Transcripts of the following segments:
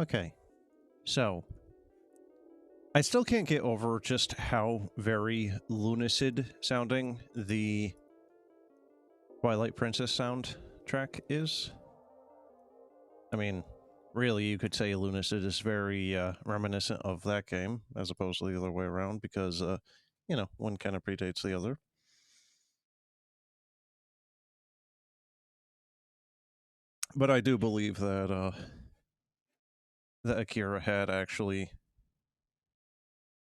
Okay, so I still can't get over just how very Lunicid sounding the Twilight Princess soundtrack is. I mean, really, you could say Lunicid is very reminiscent of that game, as opposed to the other way around, because, you know, one kind of predates the other. But I do believe that that Akira had actually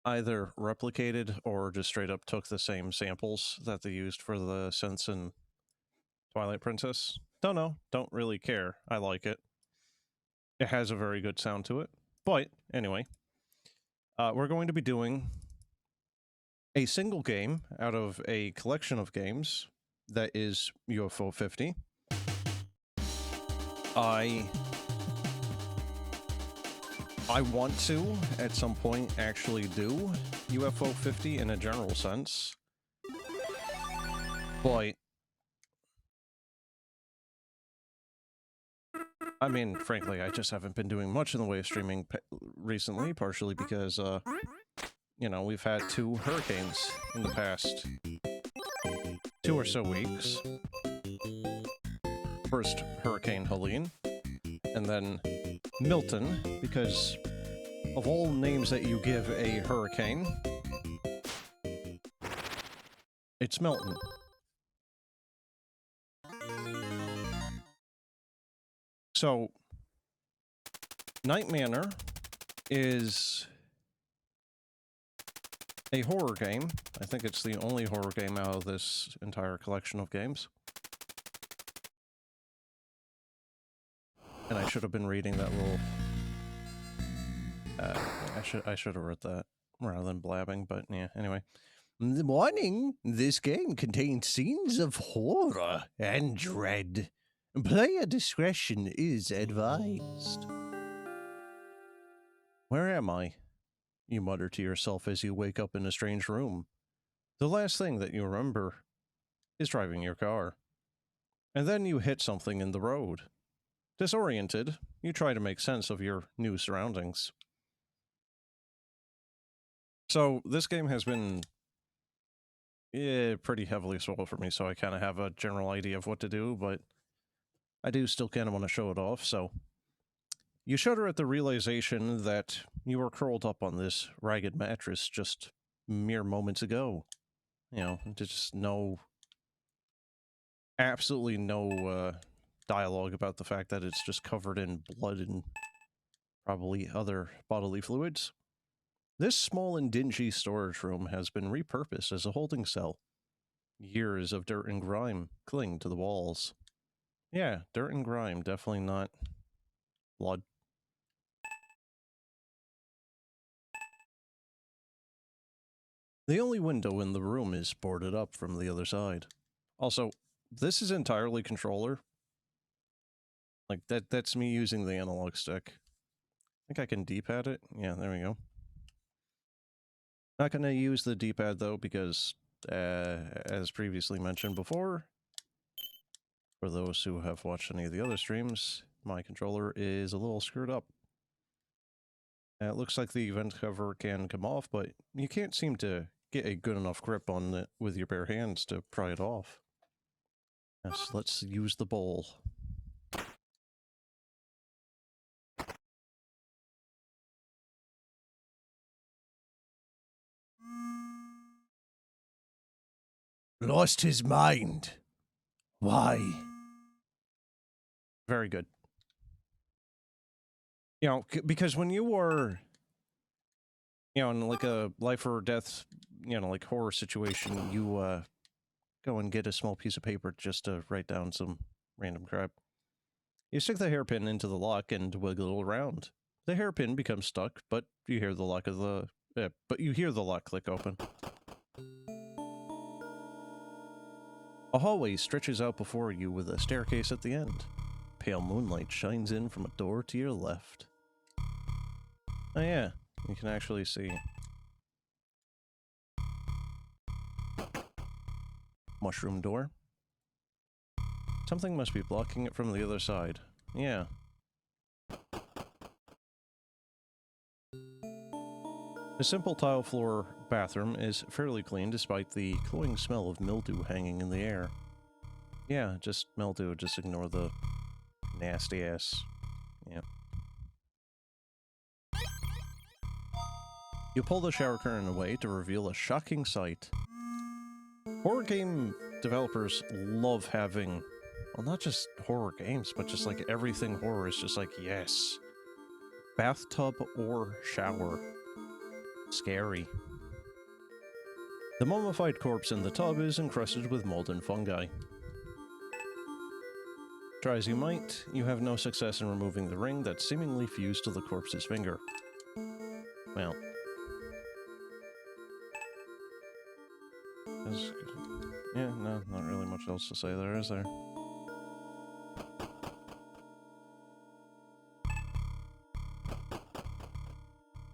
either replicated or just straight up took the same samples that they used for the synths in Twilight Princess. Don't know. Don't really care. I like it. It has a very good sound to it. But anyway, we're going to be doing a single game out of a collection of games that is UFO 50. I want to, at some point, actually do UFO 50 in a general sense. But I mean, frankly, I just haven't been doing much in the way of streaming recently, partially because, you know, we've had 2 hurricanes in the past 2 or so weeks. First, Hurricane Helene, and then Milton, because of all names that you give a hurricane, it's Milton. So, Night Manor is a horror game. I think it's the only horror game out of this entire collection of games. And I should have been reading that little... I should have read that rather than blabbing, but yeah, anyway. Warning! This game contains scenes of horror and dread. Player discretion is advised. Where am I? You mutter to yourself as you wake up in a strange room. The last thing that you remember is driving your car. And then you hit something in the road. Disoriented, you try to make sense of your new surroundings. So, this game has been pretty heavily sold for me, so I kind of have a general idea of what to do, but I do still kind of want to show it off, so... You shudder at the realization that you were curled up on this ragged mattress just mere moments ago. You know, just absolutely no dialogue about the fact that it's just covered in blood and probably other bodily fluids. This small and dingy storage room has been repurposed as a holding cell. Years of dirt and grime cling to the walls. Yeah, dirt and grime, definitely not blood. The only window in the room is boarded up from the other side. Also, this is entirely controller. Like, that's me using the analog stick. I think I can D-pad it. Yeah, there we go. Not gonna use the D-pad, though, because, as previously mentioned before, for those who have watched any of the other streams, my controller is a little screwed up. It looks like the vent cover can come off, but you can't seem to get a good enough grip on it with your bare hands to pry it off. Yes, let's use the bowl. Lost his mind. Why? Very good. You know, because when you were, you know, in like a life or death, you know, like horror situation, you go and get a small piece of paper just to write down some random crap. You stick the hairpin into the lock and wiggle it around. The hairpin becomes stuck, but you hear the lock of the you hear the lock click open. A hallway stretches out before you with a staircase at the end. Pale moonlight shines in from a door to your left. Oh yeah, you can actually see. Mushroom door. Something must be blocking it from the other side. Yeah. A simple tile floor bathroom is fairly clean despite the cloying smell of mildew hanging in the air. Yeah, just mildew, just ignore the nasty ass. Yeah. You pull the shower curtain away to reveal a shocking sight. Horror game developers love having, well, not just horror games, but just like everything horror is just like, yes. Bathtub or shower. Scary. The mummified corpse in the tub is encrusted with mold and fungi. Try as you might, you have no success in removing the ring that's seemingly fused to the corpse's finger. Well. Yeah, no, not really much else to say there, is there?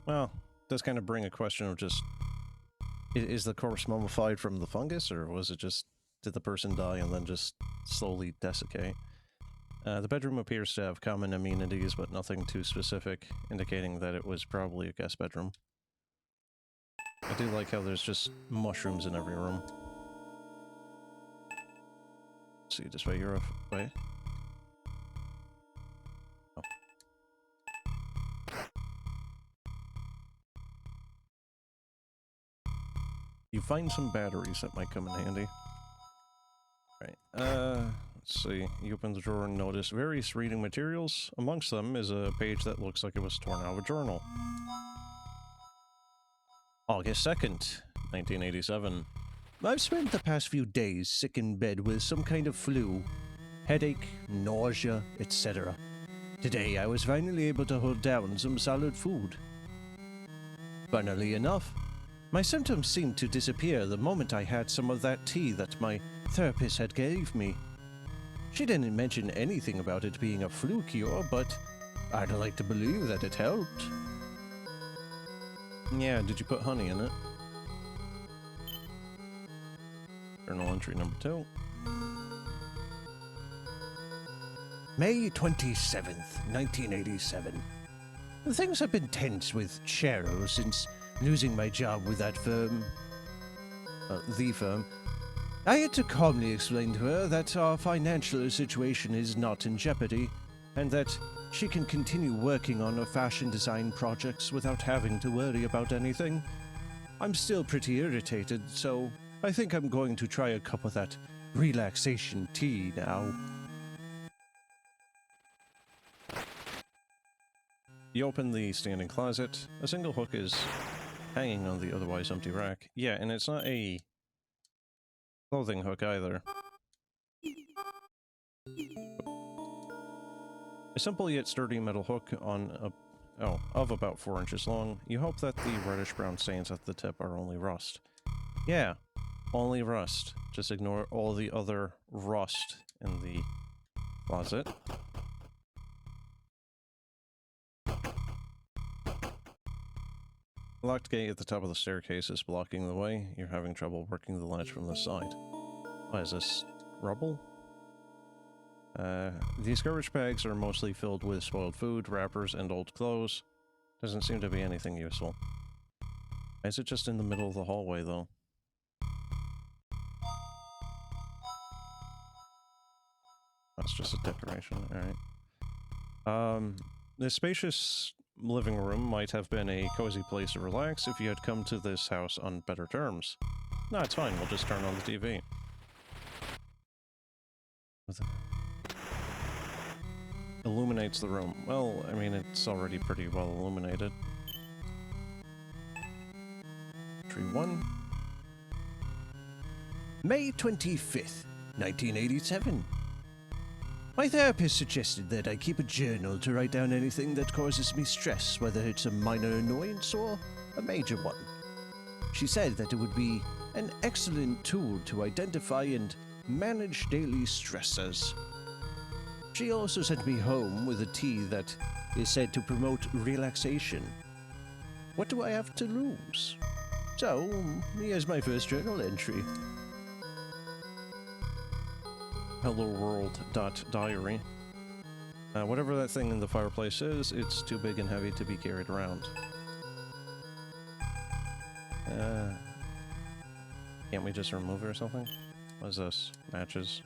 Well, does kind of bring a question of just, is the corpse mummified from the fungus, or was it just, did the person die and then just slowly desiccate? The bedroom appears to have common amenities, but nothing too specific, indicating that it was probably a guest bedroom. I do like how there's just mushrooms in every room. Let's see, this way you're off. Wait. Oh. You find some batteries that might come in handy. Right. Let's see. You open the drawer and notice various reading materials. Amongst them is a page that looks like it was torn out of a journal. August 2nd, 1987. I've spent the past few days sick in bed with some kind of flu, headache, nausea, etc. Today I was finally able to hold down some solid food. Funnily enough, my symptoms seemed to disappear the moment I had some of that tea that my therapist had gave me. She didn't mention anything about it being a flu cure, but I'd like to believe that it helped. Yeah, did you put honey in it? Journal entry number 2. May 27th, 1987. Things have been tense with Cheryl since losing my job with that firm. The firm. I had to calmly explain to her that our financial situation is not in jeopardy, and that she can continue working on her fashion design projects without having to worry about anything. I'm still pretty irritated, so I think I'm going to try a cup of that relaxation tea now. You open the standing closet. A single hook is hanging on the otherwise empty rack. Yeah, and it's not a clothing hook either. A simple yet sturdy metal hook on of about 4 inches long. You hope that the reddish-brown stains at the tip are only rust. Yeah, only rust. Just ignore all the other rust in the closet. The locked gate at the top of the staircase is blocking the way. You're having trouble working the latch from the side. What is this? Rubble? These garbage bags are mostly filled with spoiled food, wrappers, and old clothes. Doesn't seem to be anything useful. Why is it just in the middle of the hallway, though? That's just a decoration, alright. This spacious living room might have been a cozy place to relax if you had come to this house on better terms. No, it's fine, we'll just turn on the TV. Illuminates the room. Well, I mean, it's already pretty well illuminated. Tree 1. May 25th, 1987. My therapist suggested that I keep a journal to write down anything that causes me stress, whether it's a minor annoyance or a major one. She said that it would be an excellent tool to identify and manage daily stressors. She also sent me home with a tea that is said to promote relaxation. What do I have to lose? So, here's my first journal entry. Hello world.diary. Whatever that thing in the fireplace is, it's too big and heavy to be carried around. Can't we just remove it or something? What is this? Matches.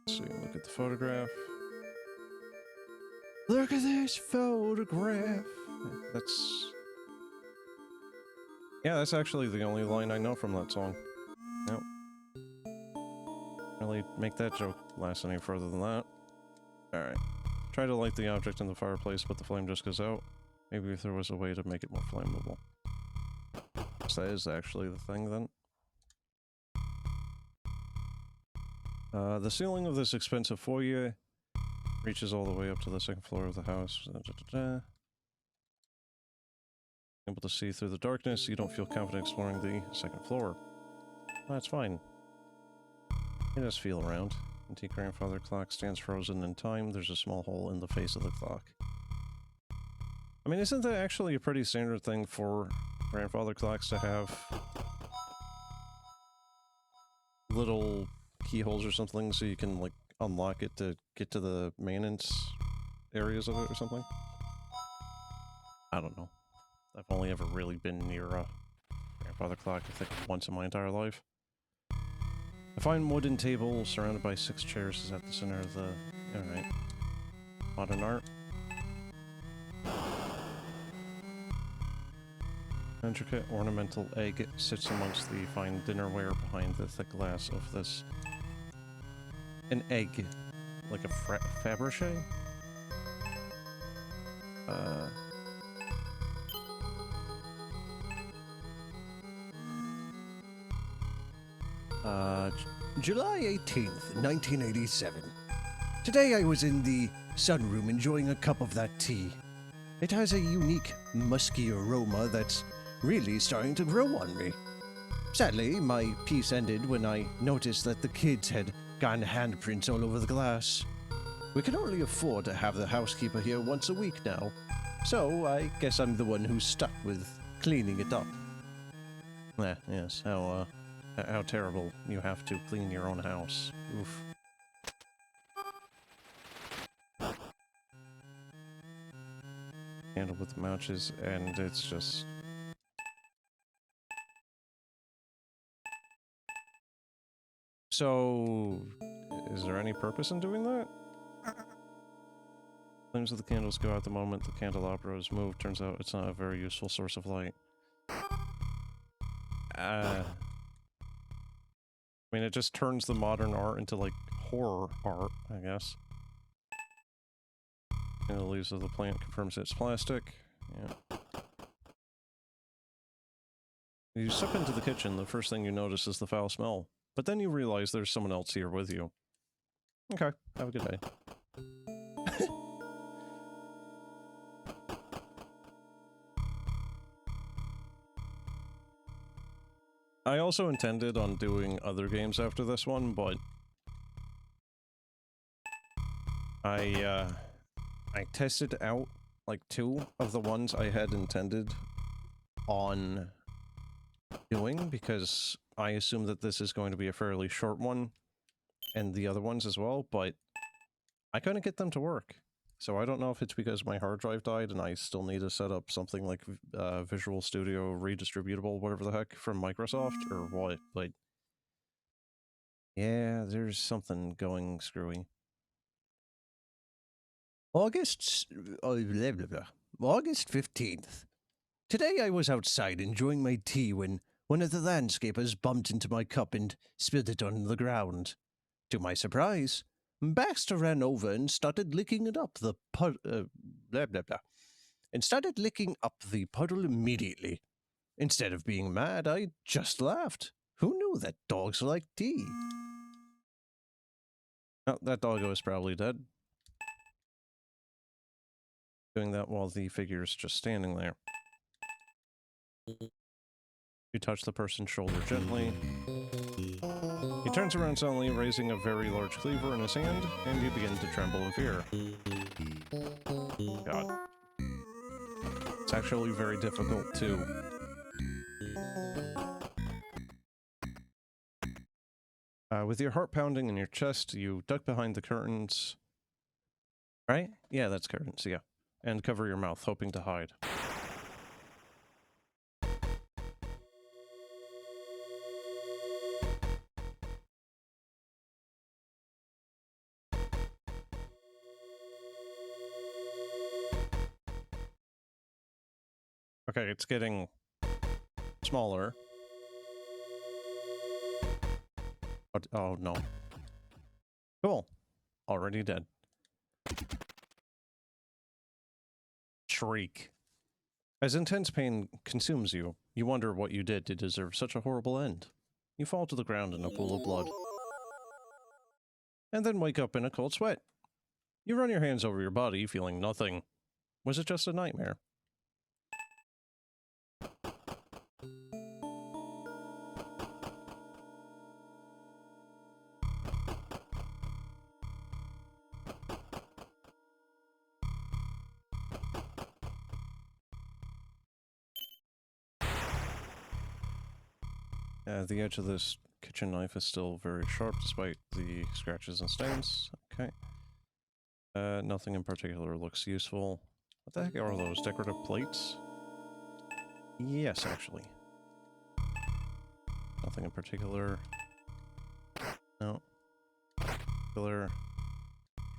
Let's see, look at the photograph. Look at this photograph! That's... Yeah, that's actually the only line I know from that song. Nope. Really make that joke last any further than that. Alright. Try to light the object in the fireplace, but the flame just goes out. Maybe if there was a way to make it more flammable. So that is actually the thing, then. The ceiling of this expensive foyer reaches all the way up to the second floor of the house. Able to see through the darkness, you don't feel confident exploring the second floor. That's fine. You just feel around. Antique grandfather clock stands frozen in time. There's a small hole in the face of the clock. I mean, isn't that actually a pretty standard thing for grandfather clocks to have little keyholes or something so you can, like, unlock it to get to the maintenance areas of it or something? I don't know. I've only ever really been near a grandfather clock, I think, once in my entire life. A fine wooden table surrounded by 6 chairs is at the center of the... Alright. Modern art. An intricate ornamental egg sits amongst the fine dinnerware behind the thick glass of this... An egg. Like a Fabergé? July 18th, 1987. Today I was in the sunroom enjoying a cup of that tea. It has a unique, musky aroma that's really starting to grow on me. Sadly, my piece ended when I noticed that the kids had gotten handprints all over the glass. We can only afford to have the housekeeper here once a week now, so I guess I'm the one who's stuck with cleaning it up. Yes, how terrible you have to clean your own house. Oof. Handle with matches, and it's just... So... is there any purpose in doing that? Flames of the candles go out the moment the candelabra is moved. Turns out it's not a very useful source of light. I mean, it just turns the modern art into, like, horror art, I guess. And the leaves of the plant confirms it's plastic. Yeah. You step into the kitchen, the first thing you notice is the foul smell. But then you realize there's someone else here with you. Okay, have a good day. I also intended on doing other games after this one, but I tested out, like, 2 of the ones I had intended on doing, because I assume that this is going to be a fairly short one, and the other ones as well, but I couldn't get them to work. So I don't know if it's because my hard drive died and I still need to set up something like Visual Studio Redistributable, whatever the heck, from Microsoft, or what, but... yeah, there's something going screwy. August 15th. Today I was outside enjoying my tea when one of the landscapers bumped into my cup and spilled it on the ground. To my surprise, Baxter ran over and started licking up the puddle immediately. Instead of being mad, I just laughed. Who knew that dogs like tea? Oh, that doggo is probably dead. Doing that while the figure's just standing there. You touch the person's shoulder gently. He turns around suddenly, raising a very large cleaver in his hand, and you begin to tremble in fear. God. It's actually very difficult, too. With your heart pounding in your chest, you duck behind the curtains. Right? Yeah, that's curtains, yeah. And cover your mouth, hoping to hide. Okay, it's getting smaller. But, oh, no. Cool. Already dead. Shriek. As intense pain consumes you, you wonder what you did to deserve such a horrible end. You fall to the ground in a pool of blood. And then wake up in a cold sweat. You run your hands over your body, feeling nothing. Was it just a nightmare? The edge of this kitchen knife is still very sharp despite the scratches and stains. Okay. Nothing in particular looks useful. What the heck are those? Decorative plates? Yes, actually. Nothing in particular. No. Particular.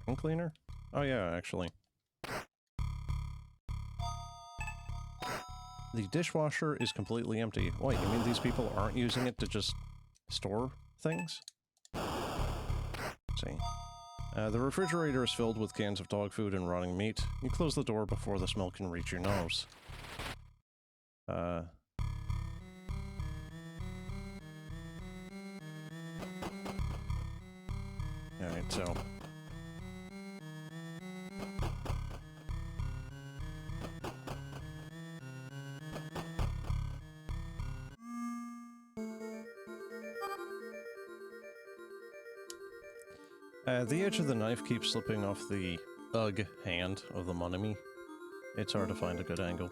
Drain cleaner? Oh yeah, actually. The dishwasher is completely empty. Wait, you mean these people aren't using it to just store things? Let's see. The refrigerator is filled with cans of dog food and rotting meat. You close the door before the smell can reach your nose. Alright, so... the edge of the knife keeps slipping off the ugh hand of the monemy. It's hard to find a good angle.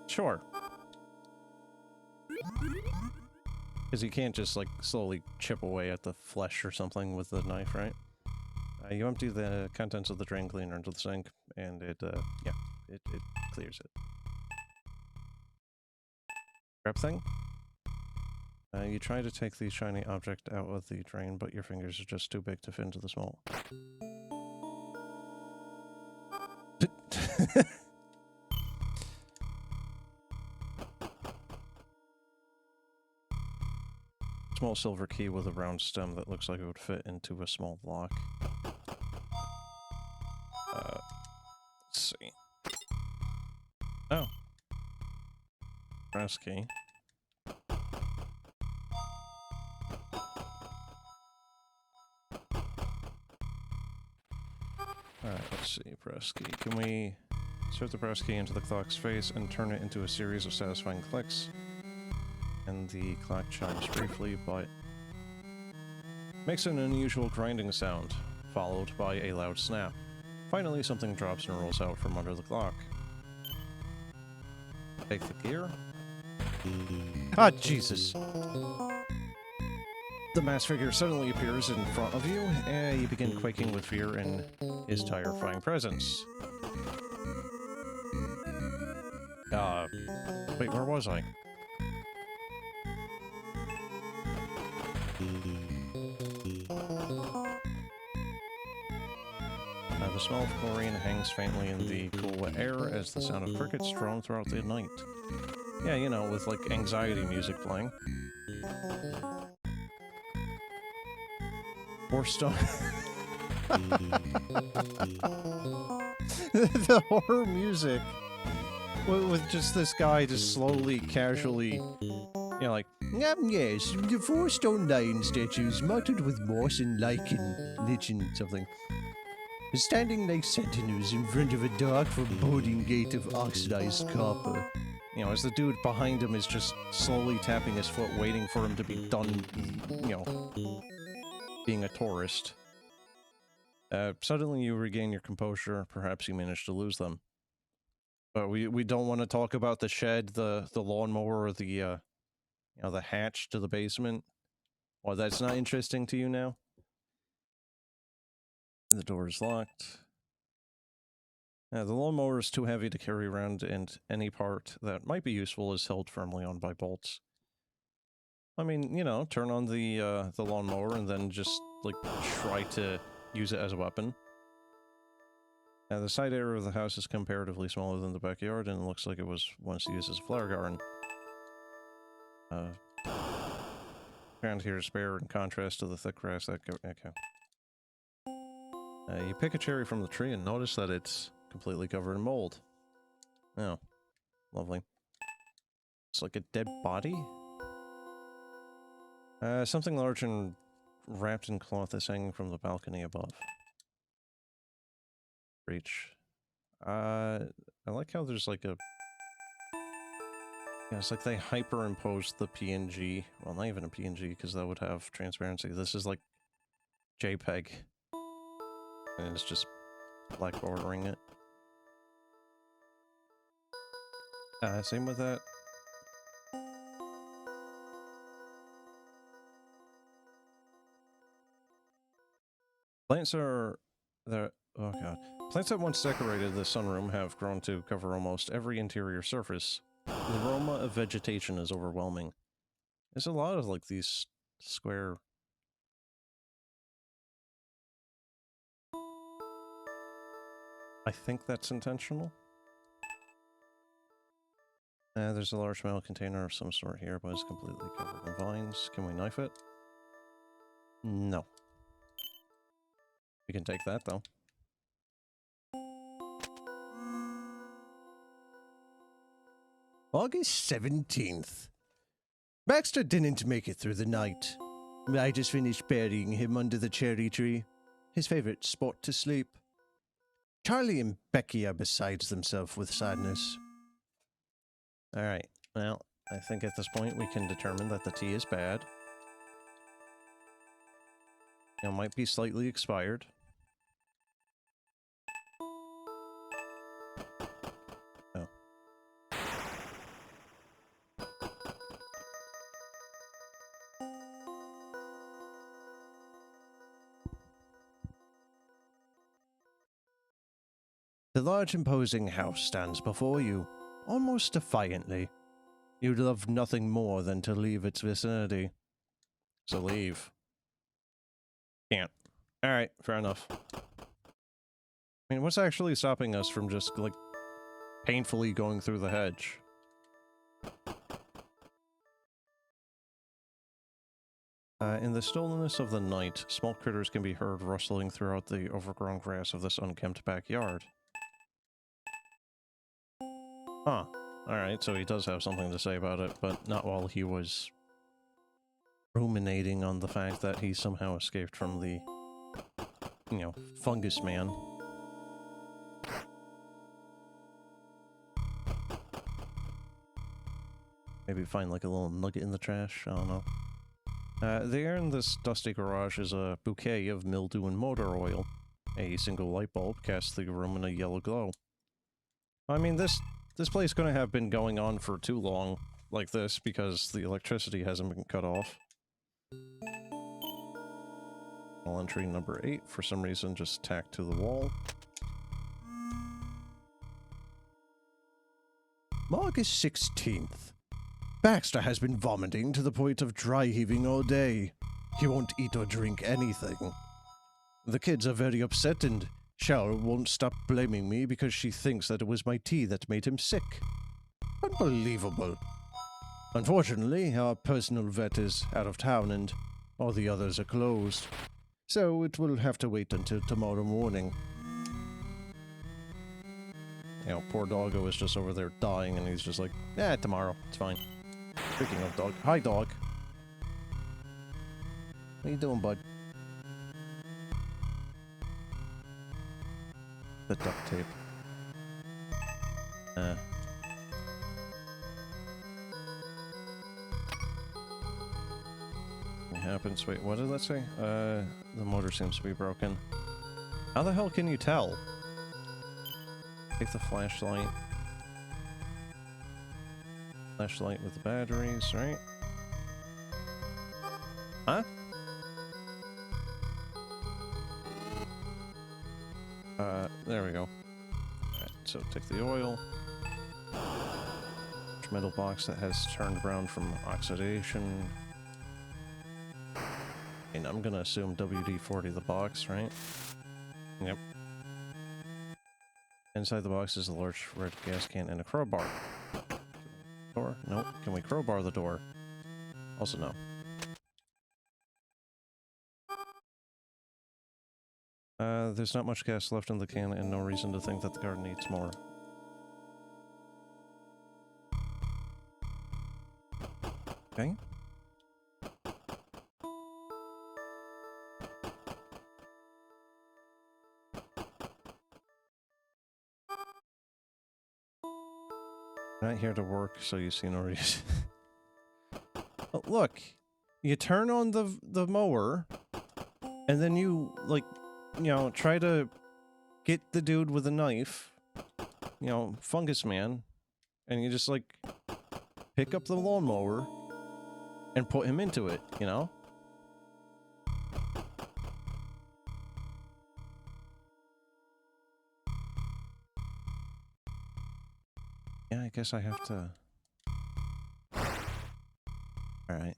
Sure. Because you can't just, like, slowly chip away at the flesh or something with the knife, right? You empty the contents of the drain cleaner into the sink, and it clears it. Grab thing? You try to take the shiny object out of the drain, but your fingers are just too big to fit into the small. Small silver key with a round stem that looks like it would fit into a small lock. Let's see. Oh. Brass key. Alright, let's see. Press key. Can we insert the press key into the clock's face and turn it into a series of satisfying clicks? And the clock chimes briefly, but makes an unusual grinding sound, followed by a loud snap. Finally, something drops and rolls out from under the clock. Take the gear. Ah, Jesus! The masked figure suddenly appears in front of you, and you begin quaking with fear in his terrifying presence. Wait, where was I? The smell of chlorine hangs faintly in the cool air as the sound of crickets drone throughout the night. Yeah, you know, with, like, anxiety music playing. Or stone. The horror music. With just this guy just slowly, casually, you know, like, Yes, the 4 stone lion statues mottled with moss and lichen something, standing like sentinels in front of a dark, foreboding gate of oxidized copper. you know, as the dude behind him is just slowly tapping his foot, waiting for him to be done, you know, being a tourist. Suddenly you regain your composure, perhaps you manage to lose them. But we don't want to talk about the shed, the lawnmower, or the, you know, the hatch to the basement. Well, that's not interesting to you now? The door is locked. The lawnmower is too heavy to carry around, and any part that might be useful is held firmly on by bolts. I mean, you know, turn on the lawnmower and then just like, try to use it as a weapon. The side area of the house is comparatively smaller than the backyard, and it looks like it was once used as a flower garden. Ground here is bare in contrast to the thick grass that go... Okay. You pick a cherry from the tree and notice that it's completely covered in mold. Oh. Lovely. It's like a dead body? Something large and wrapped in cloth is hanging from the balcony above. Reach. I like how there's like a... Yeah, it's like they hyperimposed the PNG. Well, not even a PNG, because that would have transparency. This is like JPEG. And it's just black bordering it. Same with that. Plants are... Oh god. Plants that once decorated the sunroom have grown to cover almost every interior surface. The aroma of vegetation is overwhelming. There's a lot of, like, these square... I think that's intentional. There's a large metal container of some sort here, but it's completely covered in vines. Can we knife it? No. We can take that, though. August 17th. Baxter didn't make it through the night. I just finished burying him under the cherry tree. His favorite spot to sleep. Charlie and Becky are beside themselves with sadness. Alright, well, I think at this point we can determine that the tea is bad. It might be slightly expired. Oh. The large imposing house stands before you, almost defiantly. You'd love nothing more than to leave its vicinity. So leave. Can't. Alright, fair enough. I mean, what's actually stopping us from just, like, painfully going through the hedge? In the stillness of the night, small critters can be heard rustling throughout the overgrown grass of this unkempt backyard. Huh. Alright, so he does have something to say about it, but not while he was ruminating on the fact that he somehow escaped from the, you know, fungus man. Maybe find like a little nugget in the trash, I don't know. The air in this dusty garage is a bouquet of mildew and motor oil. A single light bulb casts the room in a yellow glow. I mean, this place couldn't have been going on for too long like this because the electricity hasn't been cut off. Well, entry number 8, for some reason, just tacked to the wall. August 16th. Baxter has been vomiting to the point of dry heaving all day. He won't eat or drink anything. The kids are very upset and Cheryl won't stop blaming me because she thinks that it was my tea that made him sick. Unbelievable. Unfortunately, our personal vet is out of town and all the others are closed. So it will have to wait until tomorrow morning. You know, poor doggo is just over there dying and he's just like, eh, tomorrow, it's fine. Speaking of dog, hi dog. What you doing, bud? The duct tape. It happens. Wait, what did that say? The motor seems to be broken. How the hell can you tell? Take the flashlight. Flashlight with the batteries, right? Huh? There we go. Alright, so take the oil. Metal box that has turned brown from oxidation. And I'm gonna assume WD-40 the box, right? Yep. Inside the box is a large red gas can and a crowbar. Door? Nope. Can we crowbar the door? Also no. There's not much gas left in the can and no reason to think that the garden needs more. Okay. I'm not here to work, so you see no reason. But look, you turn on the mower, and then you, like, you know, try to get the dude with a knife, you know, Fungus Man, and you just, like, pick up the lawnmower and put him into it, you know? Yeah, I guess I have to... Alright.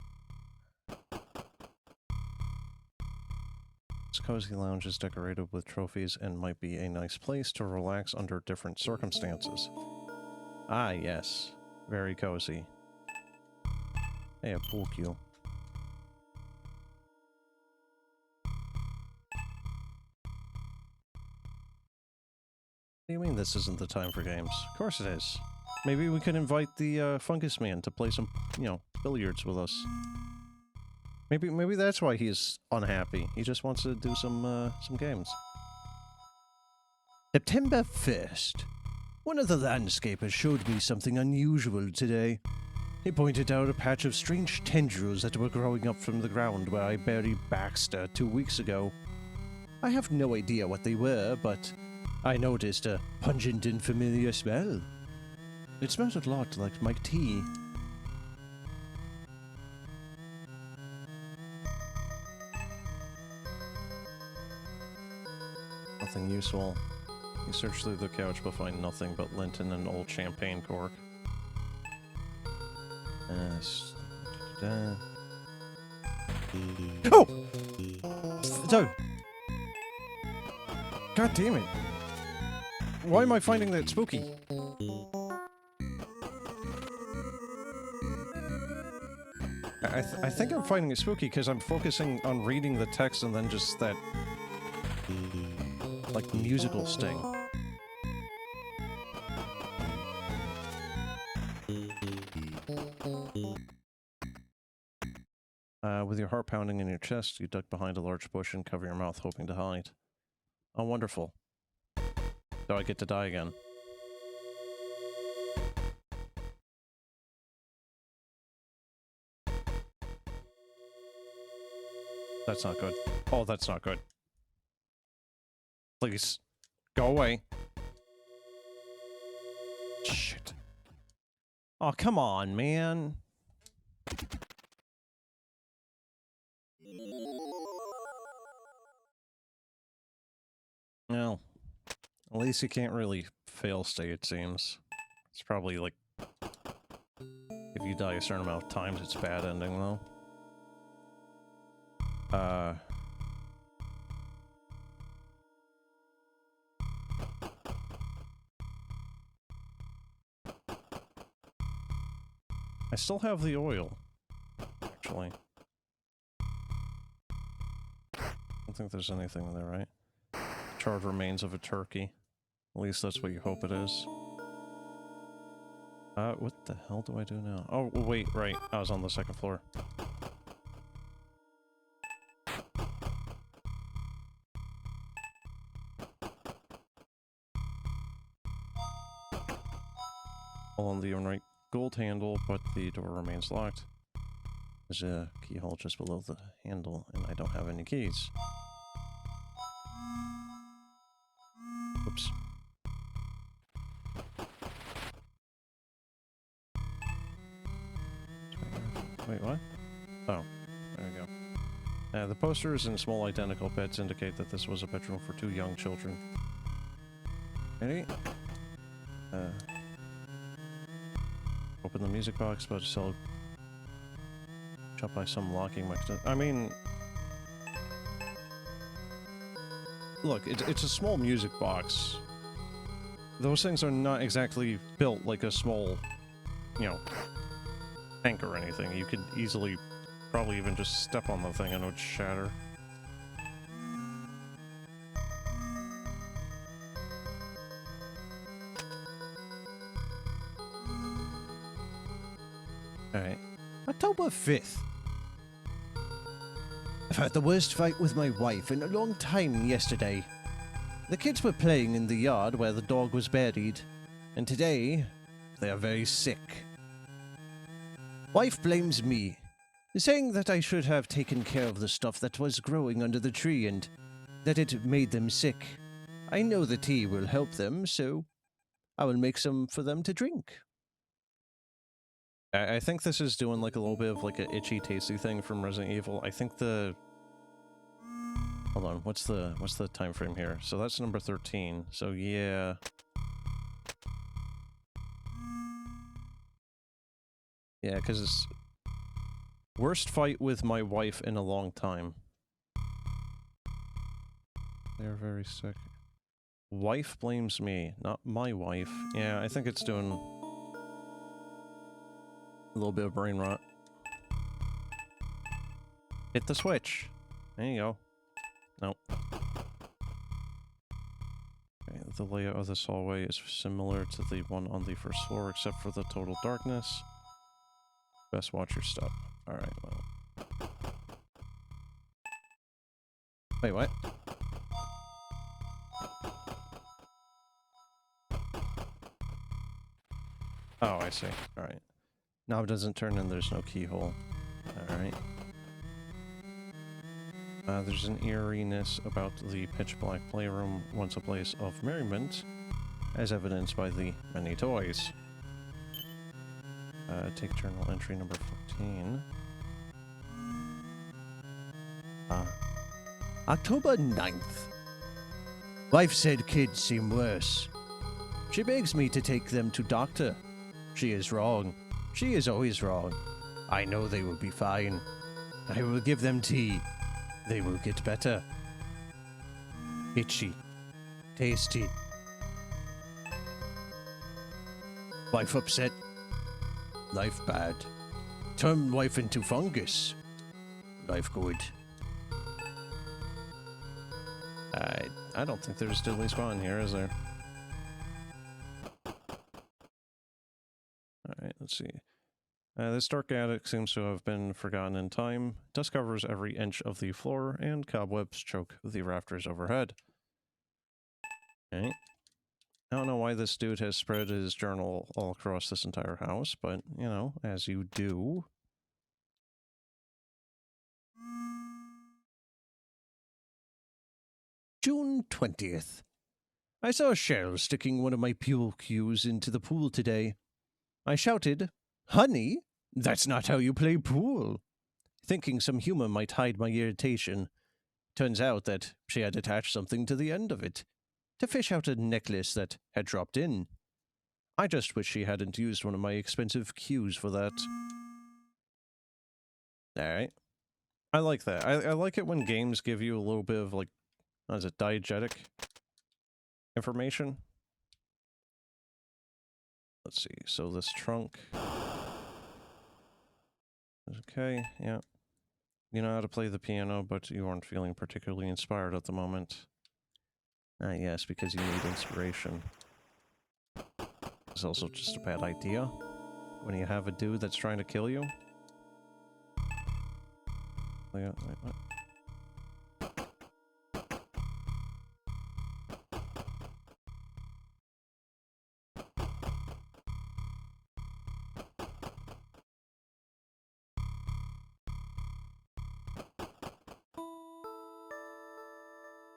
This cozy lounge is decorated with trophies and might be a nice place to relax under different circumstances. Ah, yes. Very cozy. Hey, a pool cue. What do you mean this isn't the time for games? Of course it is. Maybe we could invite the Fungus Man to play some, you know, billiards with us. Maybe that's why he's unhappy. He just wants to do some games. September 1st. One of the landscapers showed me something unusual today. He pointed out a patch of strange tendrils that were growing up from the ground where I buried Baxter 2 weeks ago. I have no idea what they were, but I noticed a pungent and familiar smell. It smelled a lot like my tea. Nothing useful. You search through the couch but find nothing but lint and an old champagne cork. Oh! So... God damn it. Why am I finding that spooky? I think I'm finding it spooky because I'm focusing on reading the text and then just that... like, musical sting. With your heart pounding in your chest, you duck behind a large bush and cover your mouth, hoping to hide. Oh, wonderful. So I get to die again. That's not good. Oh, that's not good. Please. Go away. Shit. Oh, come on, man. Well, at least you can't really fail state, it seems. It's probably like... if you die a certain amount of times, it's bad ending, though. I still have the oil, actually. I don't think there's anything there, right? Charred remains of a turkey. At least that's what you hope it is. What the hell do I do now? Oh, wait, right. I was on the second floor. All on the right gold handle, but the door remains locked. There's a keyhole just below the handle, and I don't have any keys. Oops. Wait, what? Oh, there we go. The posters and small identical beds indicate that this was a bedroom for 2 young children. Ready? Open the music box, but still shut by some locking mechanism. I mean, look, it's a small music box. Those things are not exactly built like a small, you know, tank or anything. You could easily, probably even just step on the thing and it would shatter. Alright. October 5th. I've had the worst fight with my wife in a long time yesterday. The kids were playing in the yard where the dog was buried, and today they are very sick. Wife blames me, saying that I should have taken care of the stuff that was growing under the tree and that it made them sick. I know the tea will help them, so I will make some for them to drink. I think this is doing like a little bit of like a itchy tasty thing from Resident Evil. I think the... Hold on, what's the time frame here? So that's number 13. So yeah. Yeah, because it's worst fight with my wife in a long time. They're very sick. Wife blames me, not my wife. Yeah, I think it's doing a little bit of brain rot. Hit the switch. There you go. Nope. Okay, the layout of this hallway is similar to the one on the first floor, except for the total darkness. Best watch your step. Alright, well. Wait, what? Oh, I see. Alright. Knob doesn't turn and there's no keyhole. Alright. There's an eeriness about the pitch-black playroom, once a place of merriment, as evidenced by the many toys. Take journal entry number 14. October 9th. Wife said kids seem worse. She begs me to take them to doctor. She is wrong. She is always wrong. I know they will be fine. I will give them tea. They will get better. Itchy. Tasty. Wife upset. Life bad. Turn wife into fungus. Life good. I don't think there's diddly squat in here, is there? Alright, let's see. This dark attic seems to have been forgotten in time. Dust covers every inch of the floor, and cobwebs choke the rafters overhead. Okay. I don't know why this dude has spread his journal all across this entire house, but, you know, as you do. June 20th. I saw Cheryl sticking one of my pool cues into the pool today. I shouted, "Honey, that's not how you play pool," thinking some humor might hide my irritation. Turns out that she had attached something to the end of it, to fish out a necklace that had dropped in. I just wish she hadn't used one of my expensive cues for that. Alright. I like that. I like it when games give you a little bit of, like, what is it, diegetic information? Let's see, so this trunk... Okay, yeah. You know how to play the piano, but you aren't feeling particularly inspired at the moment. Ah, yes, because you need inspiration. It's also just a bad idea when you have a dude that's trying to kill you. Wait, what?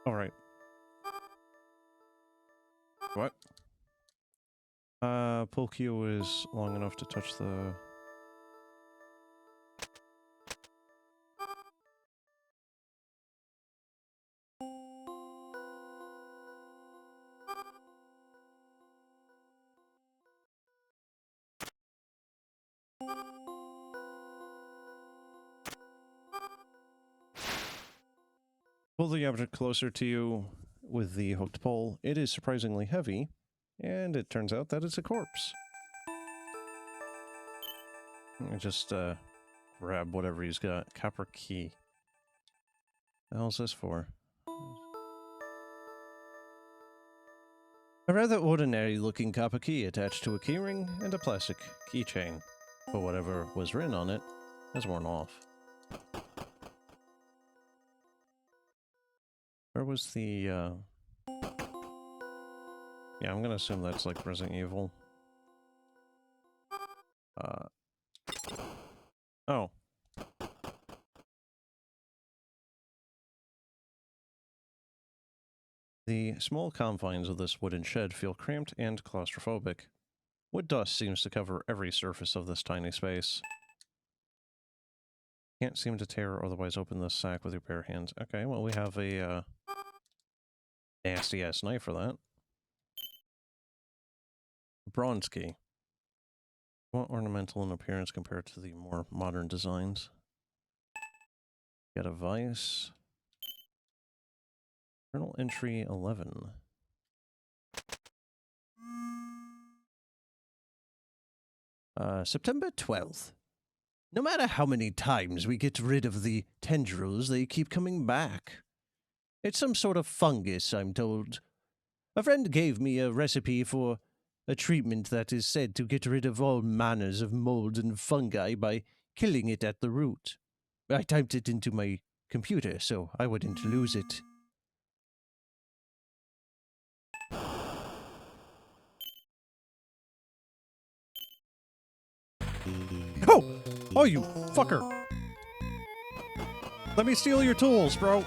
Alright. What? Pull Q is long enough to touch the... Pull the object closer to you with the hooked pole, it is surprisingly heavy, and it turns out that it's a corpse. I just grab whatever he's got. Copper key. The hell's this for? A rather ordinary-looking copper key attached to a keyring and a plastic keychain. But whatever was written on it has worn off. Where was the, Yeah, I'm gonna assume that's like Resident Evil. Oh. The small confines of this wooden shed feel cramped and claustrophobic. Wood dust seems to cover every surface of this tiny space. Can't seem to tear or otherwise open this sack with your bare hands. Okay, well we have a, nasty-ass knife for that. Bronze key. What ornamental in appearance compared to the more modern designs? Got a vice. Journal entry 11. September 12th. No matter how many times we get rid of the tendrils, they keep coming back. It's some sort of fungus, I'm told. A friend gave me a recipe for a treatment that is said to get rid of all manners of mold and fungi by killing it at the root. I typed it into my computer so I wouldn't lose it. Oh! Oh, you fucker! Let me steal your tools, bro!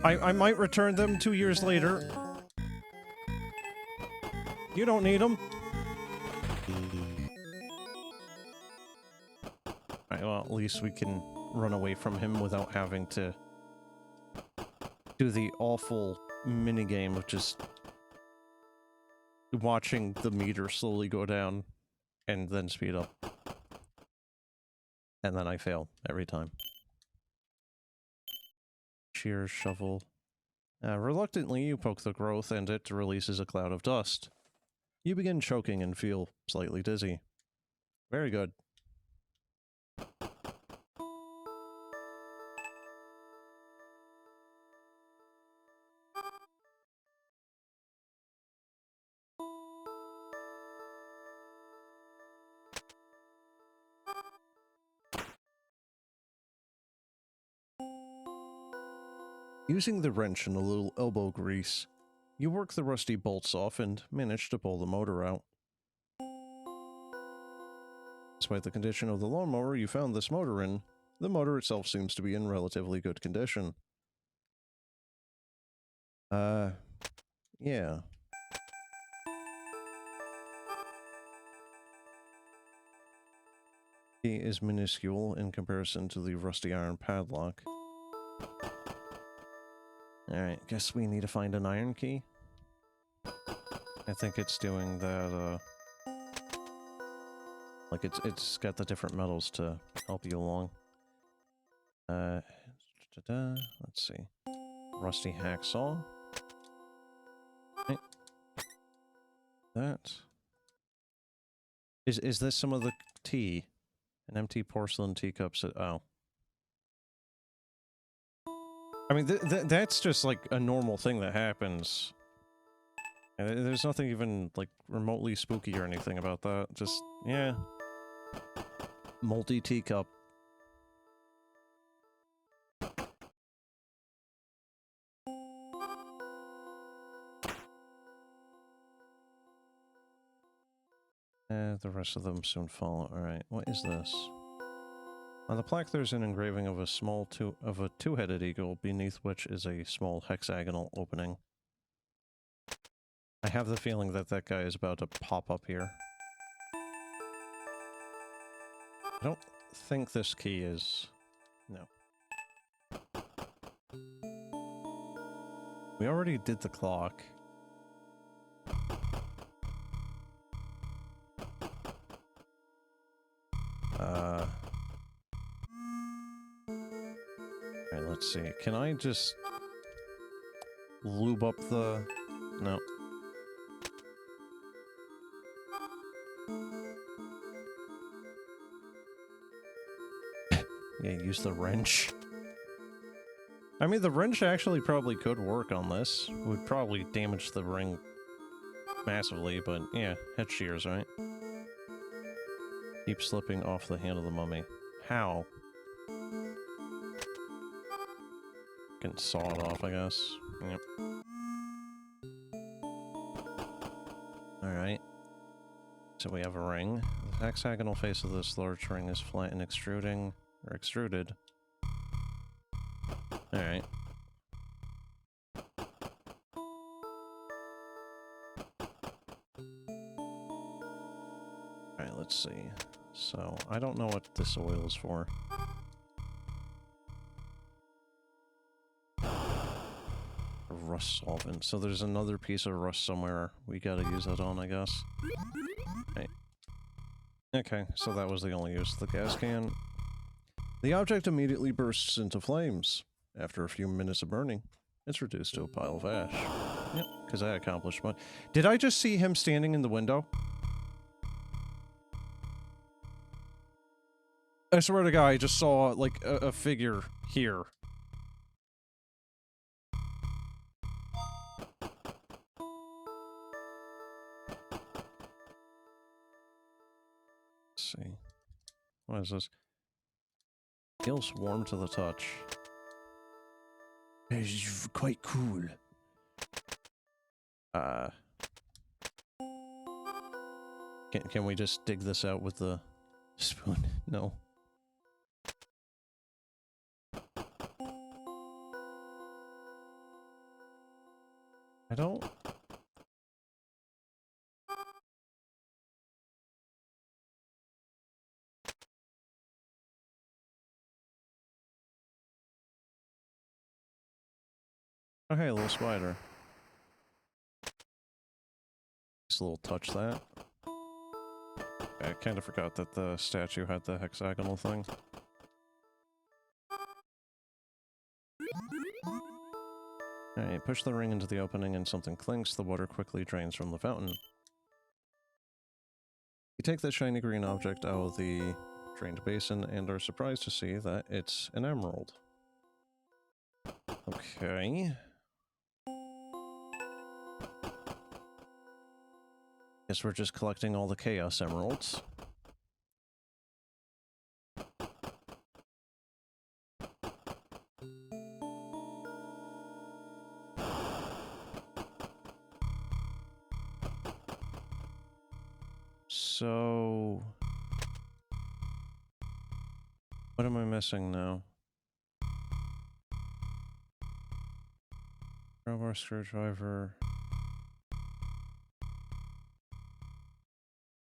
I might return them 2 years later. You don't need them. Alright, well, at least we can run away from him without having to do the awful minigame of just watching the meter slowly go down and then speed up. And then I fail every time. Shears, shovel. Reluctantly, you poke the growth and it releases a cloud of dust. You begin choking and feel slightly dizzy. Very good. Using the wrench and a little elbow grease, you work the rusty bolts off and manage to pull the motor out. Despite the condition of the lawnmower you found this motor in, the motor itself seems to be in relatively good condition. Yeah. Key is minuscule in comparison to the rusty iron padlock. Alright, guess we need to find an iron key. I think it's doing that, like it's got the different metals to help you along. Let's see. Rusty hacksaw. Okay. That. Is this some of the tea? An empty porcelain teacup set. Oh. I mean, that's just like a normal thing that happens. There's nothing even like remotely spooky or anything about that. Just, yeah. Multi teacup. The rest of them soon follow. Alright, what is this? On the plaque there's an engraving of a two-headed eagle, beneath which is a small hexagonal opening. I have the feeling that that guy is about to pop up here. I don't think this key is... No. We already did the clock. see. Can I just lube up the... No. Yeah, use the wrench. I mean, the wrench actually probably could work on this. Would probably damage the ring massively, but yeah, head shears, right? Keep slipping off the hand of the mummy. How? Can saw it off, I guess. Yep. Alright. So we have a ring. The hexagonal face of this large ring is flat and extruding, or extruded. Alright. Alright, let's see. So, I don't know what this oil is for. Rust solvent. So there's another piece of rust somewhere. We gotta use that on, I guess. Right. Okay, so that was the only use of the gas can. The object immediately bursts into flames. After a few minutes of burning, it's reduced to a pile of ash. Yep, because I accomplished one. Did I just see him standing in the window? I swear to God, I just saw, like, a figure here. Let's see. What is this? Feels warm to the touch. It's quite cool. Can we just dig this out with the spoon? No. I don't... Oh, hey, a little spider. Just a little touch that. I kind of forgot that the statue had the hexagonal thing. Alright, push the ring into the opening and something clinks. The water quickly drains from the fountain. You take the shiny green object out of the drained basin and are surprised to see that it's an emerald. Okay. Guess we're just collecting all the Chaos Emeralds. So... what am I missing now? Crowbar, screwdriver...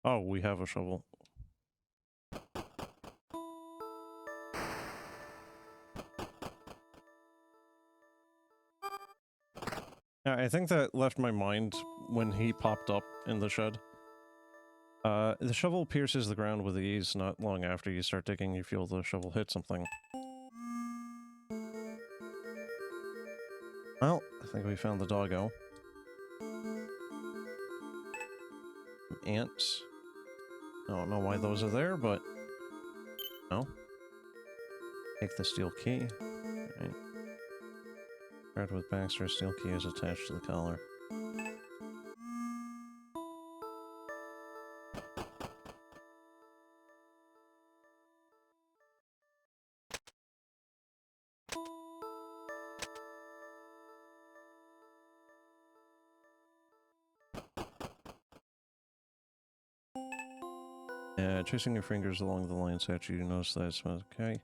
Oh, we have a shovel. Yeah, I think that left my mind when he popped up in the shed. The shovel pierces the ground with ease. Not long after you start digging, you feel the shovel hit something. Well, I think we found the doggo. Ants. I don't know why those are there, but... no. Take the steel key. Alright. Paired with Baxter, steel key is attached to the collar. Tracing your fingers along the line statue, you notice that it smells okay.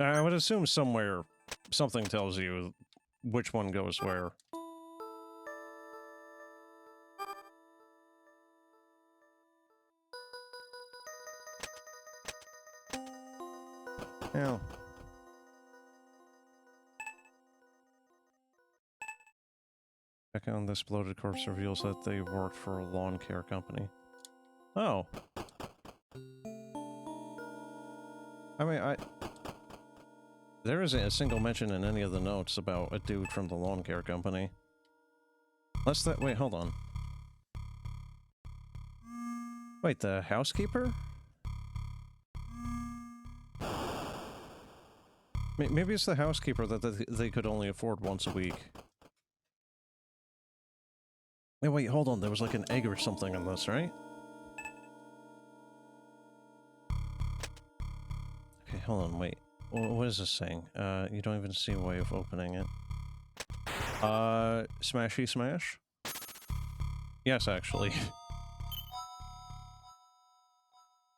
I would assume somewhere something tells you which one goes where. Ow. Checking on this bloated corpse reveals that they worked for a lawn care company. Oh. I mean, there isn't a single mention in any of the notes about a dude from the lawn care company. Unless that- wait, hold on. Wait, the housekeeper? Maybe it's the housekeeper that they could only afford once a week. Wait, hold on, there was like an egg or something in this, right? Okay, hold on, wait. What is this saying? You don't even see a way of opening it. Smashy smash? Yes, actually.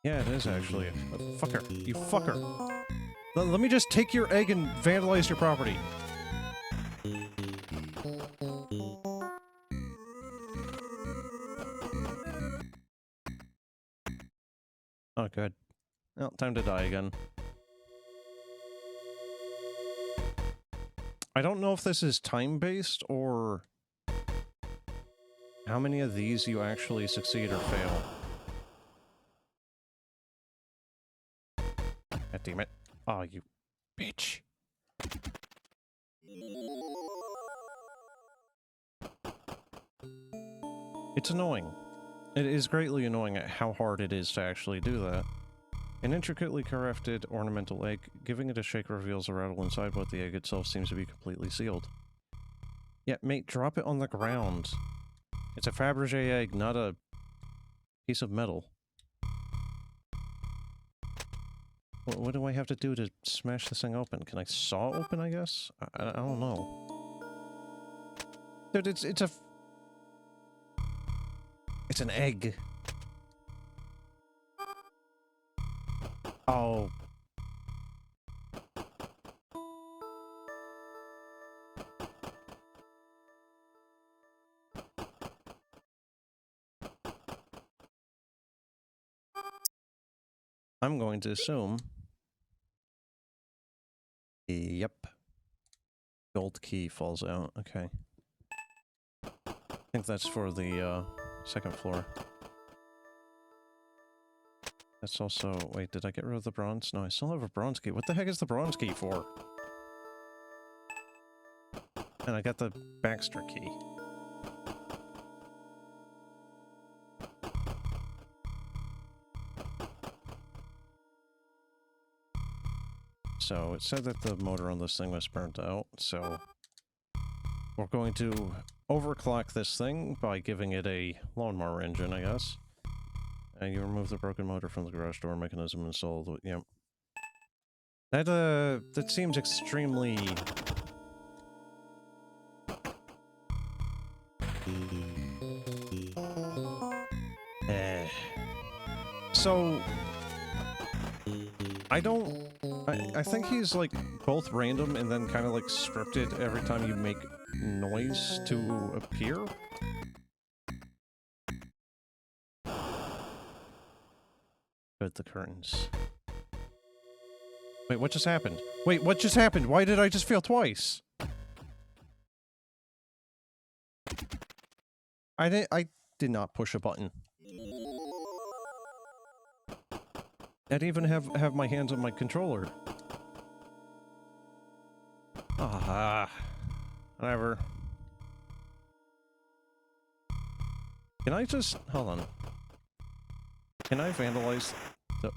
Yeah, it is actually. Fucker. You fucker. Let me just take your egg and vandalize your property. Oh, good. Well, time to die again. I don't know if this is time-based, or how many of these you actually succeed or fail. God damn it. Oh, you bitch. It's annoying. It is greatly annoying at how hard it is to actually do that. An intricately crafted ornamental egg, giving it a shake reveals a rattle inside, but the egg itself seems to be completely sealed. Yeah, mate, drop it on the ground. It's a Fabergé egg, not a piece of metal. What do I have to do to smash this thing open? Can I saw open, I guess? I don't know. Dude, it's an egg. Oh. I'm going to assume. Yep. Gold key falls out. Okay. I think that's for the, second floor. That's also... Wait, did I get rid of the bronze? No, I still have a bronze key. What the heck is the bronze key for? And I got the Baxter key. So, it said that the motor on this thing was burnt out, so... We're going to overclock this thing by giving it a lawnmower engine, I guess. And you remove the broken motor from the garage door mechanism and install the... Yep. That seems extremely... So... I think he's, like, both random and then kind of, like, scripted every time you make noise to appear. Good, the curtains. Wait, what just happened? Wait, what just happened? Why did I just fail twice? I did not push a button. I didn't even have my hands on my controller. Ah, whatever. Can I just... Hold on. Can I vandalize the...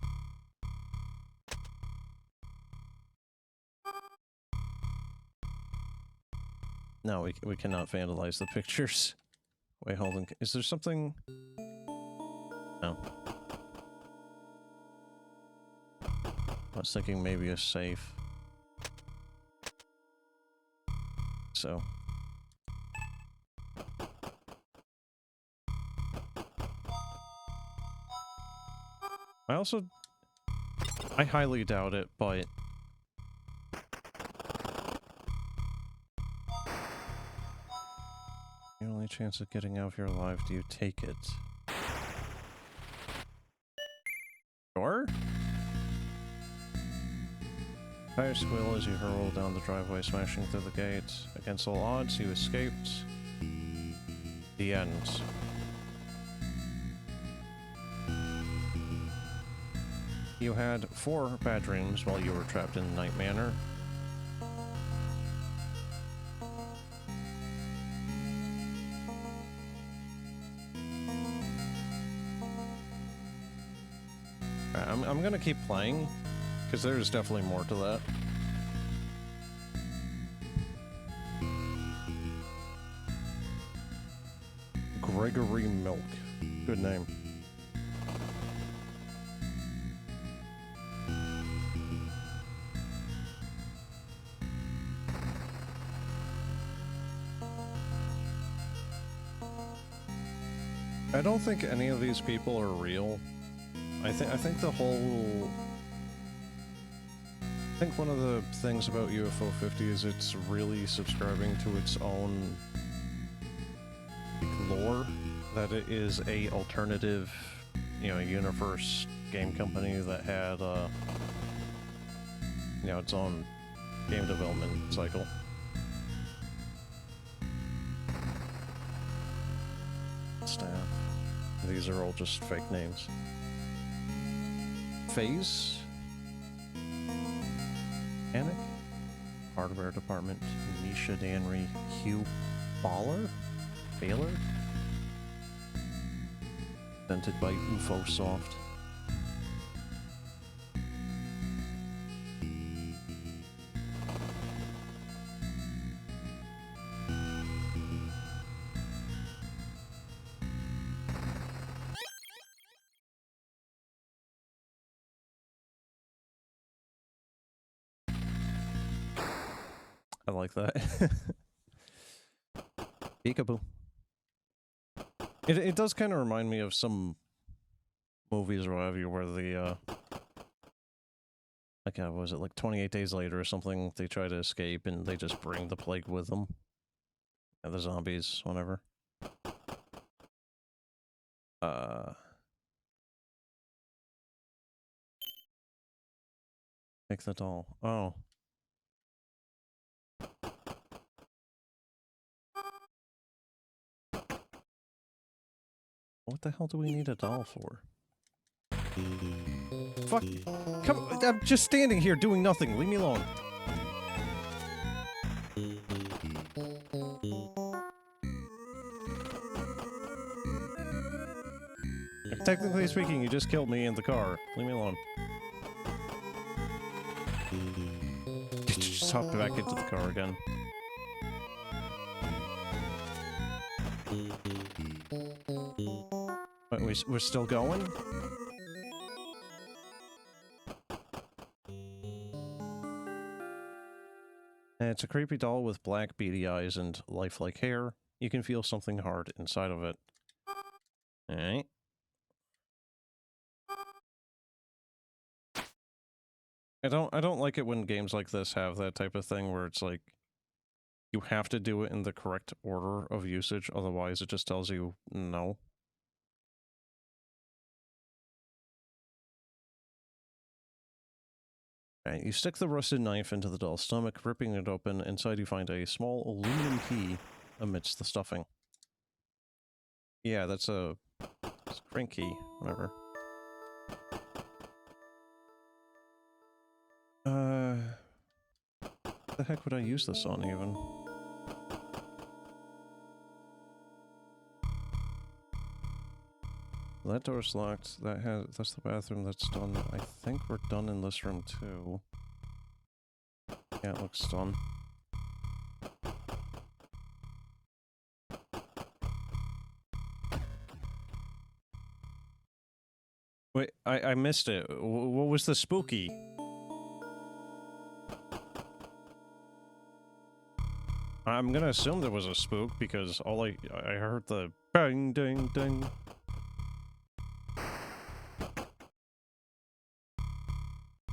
No, we cannot vandalize the pictures. Wait, hold on. Is there something... No. I was thinking maybe a safe. So... I highly doubt it, but... The only chance of getting out of here alive, do you take it? Sure? Tires squeal as you hurl down the driveway, smashing through the gates. Against all odds, you escaped. The end. You had 4 bad dreams while you were trapped in Night Manor. I'm gonna keep playing, because there's definitely more to that. Gregory Milk. Good name. I don't think any of these people are real. I think the whole... I think one of the things about UFO 50 is it's really subscribing to its own lore, that it is a alternative, you know, universe game company that had, you know, its own game development cycle. Staff. These are all just fake names. Phase? Mechanic? Hardware department. Misha Danry. Hugh Baller? Baylor? Invented by UFO Soft. I like that. Peekaboo. It does kind of remind me of some movies or whatever where the, like, what was it, like 28 Days Later or something, they try to escape and they just bring the plague with them. And the zombies, whatever. Take the doll. Oh. What the hell do we need a doll for? Fuck! Come! I'm just standing here doing nothing. Leave me alone. Technically speaking, you just killed me in the car. Leave me alone. Just hop back into the car again. Wait, we're still going? It's a creepy doll with black beady eyes and lifelike hair. You can feel something hard inside of it. Alright. I don't like it when games like this have that type of thing where it's like you have to do it in the correct order of usage, otherwise it just tells you no. Okay, you stick the rusted knife into the doll's stomach, ripping it open. Inside you find a small aluminum key amidst the stuffing. Yeah, that's a crank key, whatever. What the heck would I use this on, even? That door's locked. That's the bathroom. That's done. I think we're done in this room, too. Yeah, it looks done. Wait, I missed it. What was the spooky? I'm gonna assume there was a spook because all I heard the bang ding ding.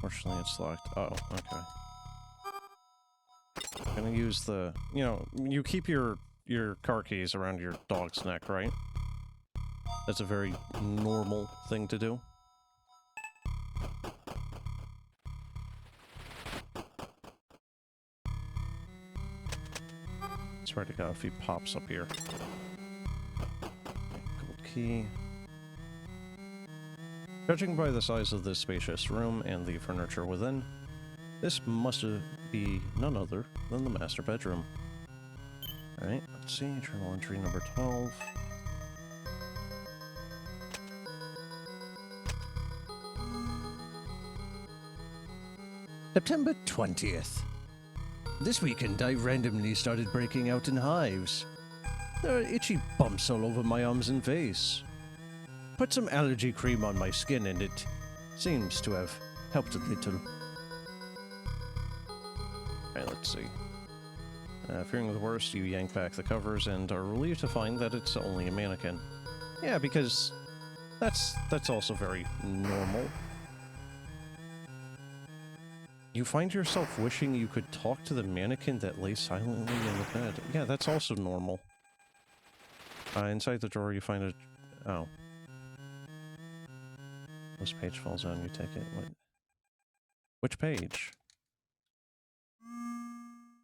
Fortunately, it's locked. Oh, okay. I'm gonna use the, you know, you keep your car keys around your dog's neck, right? That's a very normal thing to do. Swear to God, if he pops up here. Gold key. Judging by the size of this spacious room and the furniture within, this must be none other than the master bedroom. Alright, let's see. Journal entry number 12. September 20th. This weekend I randomly started breaking out in hives. There are itchy bumps all over my arms and face. Put some allergy cream on my skin and it seems to have helped a little. Alright, let's see. Fearing the worst, you yank back the covers and are relieved to find that it's only a mannequin. Yeah, because that's also very normal. You find yourself wishing you could talk to the mannequin that lay silently in the bed. Yeah, that's also normal. Inside the drawer you find a... Oh. This page falls down, you take it. What? Which page?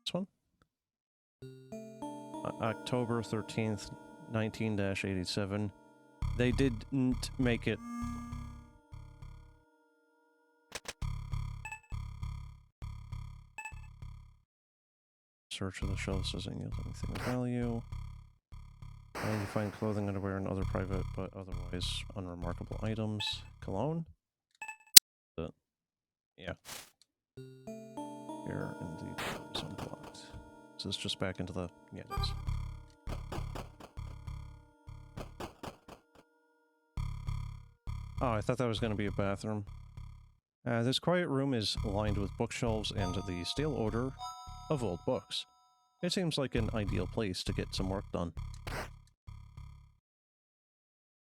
This one? October 13th, 19-87. They didn't make it. Search of the shelves doesn't yield anything of value. And you find clothing, underwear, and other private but otherwise unremarkable items. Cologne? Yeah. Here, and the door is unblocked. This is just back into the... Yeah, it is. Oh, I thought that was going to be a bathroom. This quiet room is lined with bookshelves and the stale odor of old books. It seems like an ideal place to get some work done.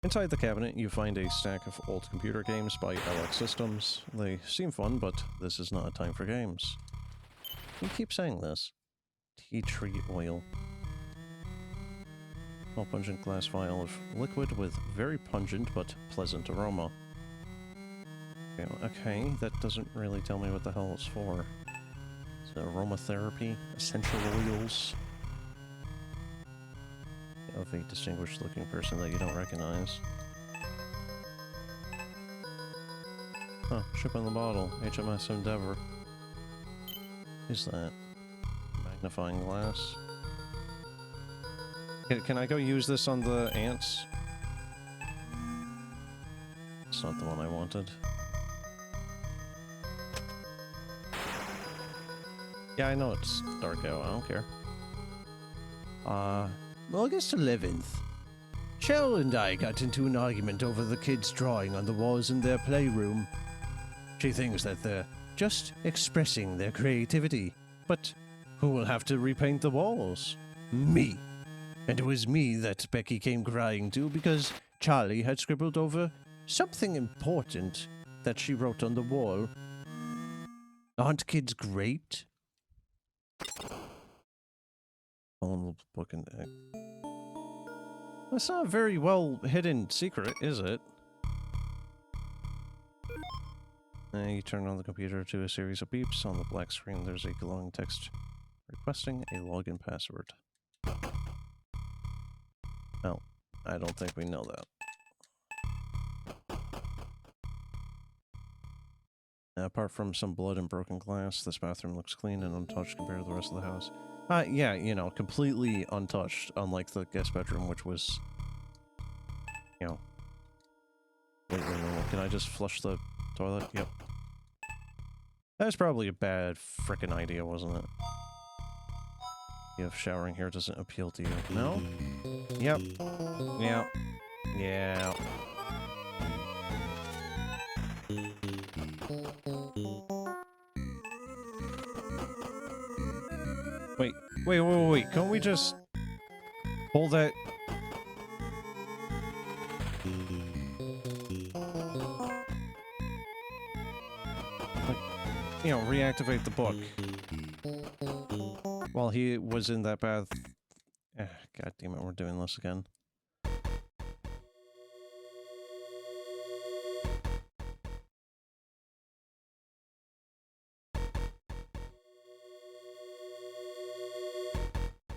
Inside the cabinet, you find a stack of old computer games by LX Systems. They seem fun, but this is not a time for games. You keep saying this. Tea tree oil. Small pungent glass vial of liquid with very pungent but pleasant aroma. Okay, that doesn't really tell me what the hell it's for. Is it aromatherapy? Essential oils? Of a distinguished looking person that you don't recognize. Huh, ship on the bottle. HMS Endeavor. Who's that? Magnifying glass. Can I go use this on the ants? It's not the one I wanted. Yeah, I know it's dark out. I don't care. August 11th. Cheryl and I got into an argument over the kids' drawing on the walls in their playroom. She thinks that they're just expressing their creativity. But who will have to repaint the walls? Me. And it was me that Becky came crying to because Charlie had scribbled over something important that she wrote on the wall. Aren't kids great? Book and that's not a very well hidden secret, is it? You turn on the computer to a series of beeps. On the black screen, there's a glowing text requesting a login password. Oh, I don't think we know that. Apart from some blood and broken glass, this bathroom looks clean and untouched compared to the rest of the house. Yeah, you know, completely untouched, unlike the guest bedroom, which was, you know... Wait, can I just flush the toilet? Yep. That was probably a bad frickin' idea, wasn't it? If showering here doesn't appeal to you. No? Yep. Yep. Yeah. Wait. Can't we just pull that? Like, you know, reactivate the book. While he was in that bath. God damn it, we're doing this again.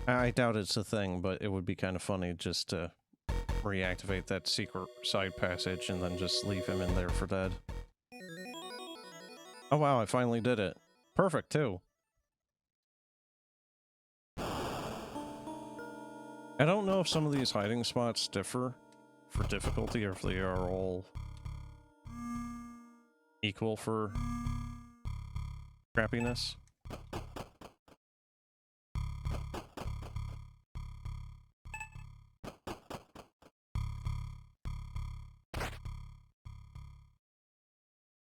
I doubt it's a thing, but it would be kind of funny just to reactivate that secret side passage and then just leave him in there for dead. Oh wow, I finally did it. Perfect, too. I don't know if some of these hiding spots differ for difficulty or if they are all equal for crappiness.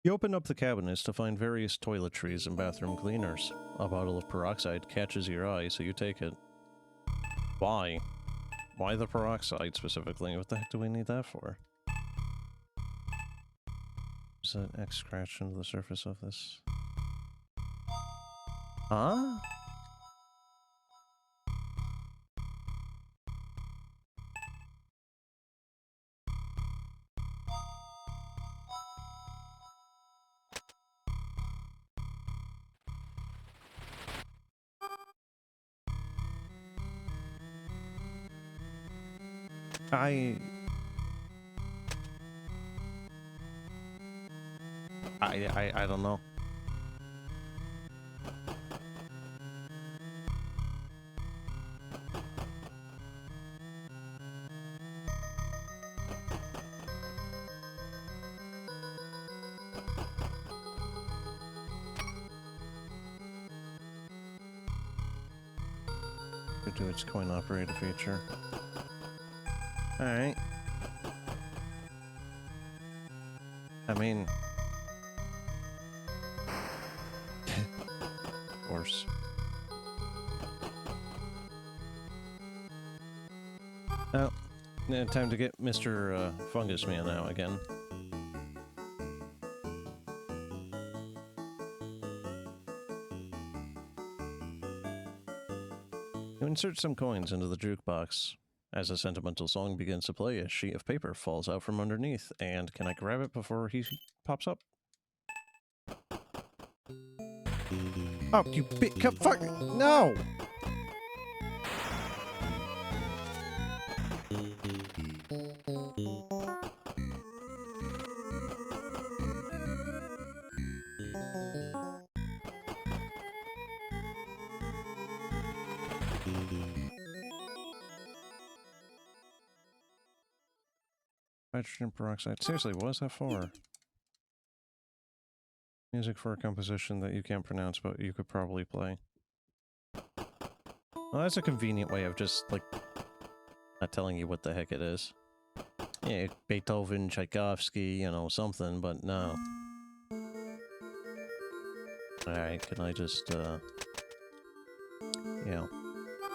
You open up the cabinets to find various toiletries and bathroom cleaners. A bottle of peroxide catches your eye, so you take it. Why? Why the peroxide specifically? What the heck do we need that for? Is that X scratched into the surface of this? Huh? I don't know. Could do its coin operator feature. Alright. I mean... of course. Oh, time to get Mr. Fungus Man out again. You insert some coins into the jukebox. As a sentimental song begins to play, a sheet of paper falls out from underneath, and can I grab it before he pops up? Oh, you fuck! No! Hydrogen peroxide. Seriously, what is that for? Music for a composition that you can't pronounce, but you could probably play. Well, that's a convenient way of just, like, not telling you what the heck it is. Yeah, Beethoven, Tchaikovsky, you know, something, but no. Alright, can I just, you know,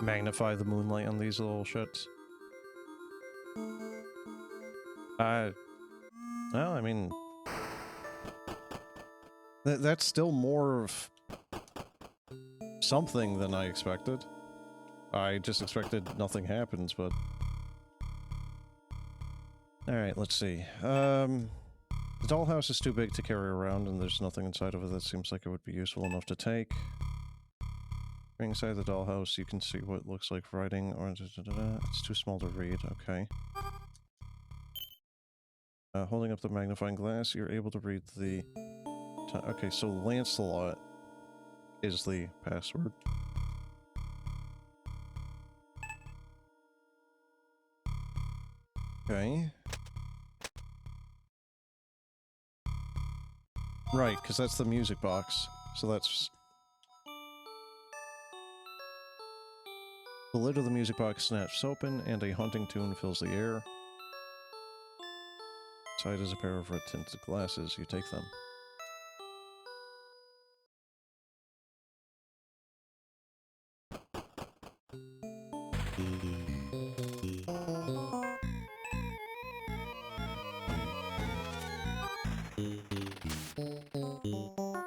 magnify the moonlight on these little shits? Well, I mean... that's still more of... something than I expected. I just expected nothing happens, but... Alright, let's see. The dollhouse is too big to carry around, and there's nothing inside of it that seems like it would be useful enough to take. Inside the dollhouse, you can see what looks like writing, or... It's too small to read, okay. Holding up the magnifying glass, you're able to read the... Okay, so Lancelot is the password. Okay. Right, because that's the music box. So that's... The lid of the music box snaps open, and a haunting tune fills the air. Inside is a pair of red-tinted glasses. You take them.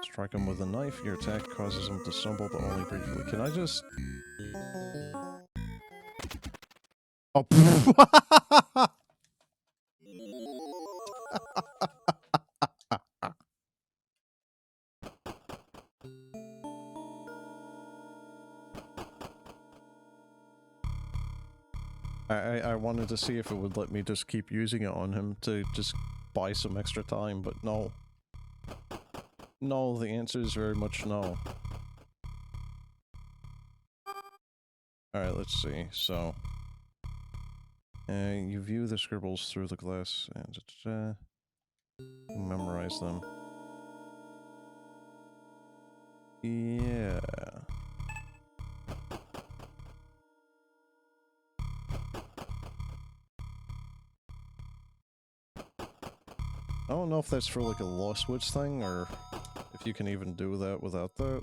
Strike him with a knife. Your attack causes him to stumble, but only briefly. Can I just... Oh, I wanted to see if it would let me just keep using it on him to just buy some extra time, but no. No, the answer is very much no. Alright, let's see. So, you view the scribbles through the glass and memorize them. Yeah. I don't know if that's for like a Lost Woods thing, or if you can even do that without that.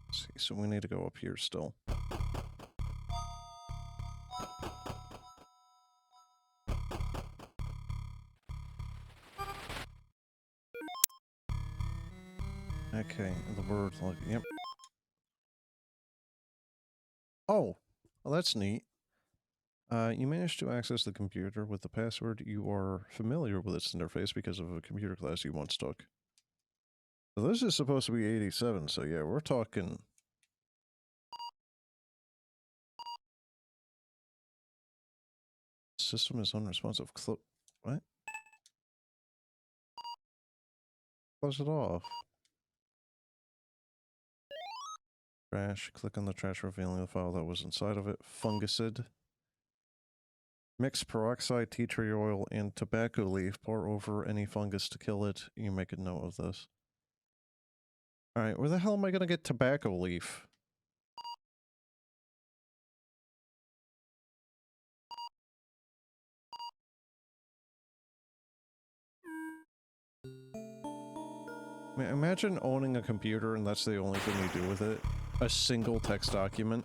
Let's see, so we need to go up here still. Okay, the word, like, yep. Oh, well that's neat. You managed to access the computer with the password. You are familiar with its interface because of a computer class you once took. So this is supposed to be 87, so yeah, we're talking... System is unresponsive. What? Close it off. Trash. Click on the trash, revealing the file that was inside of it. Fungicid. Mix peroxide, tea tree oil, and tobacco leaf. Pour over any fungus to kill it. You make a note of this. Alright, where the hell am I gonna get tobacco leaf? I mean, imagine owning a computer and that's the only thing you do with it. A single text document.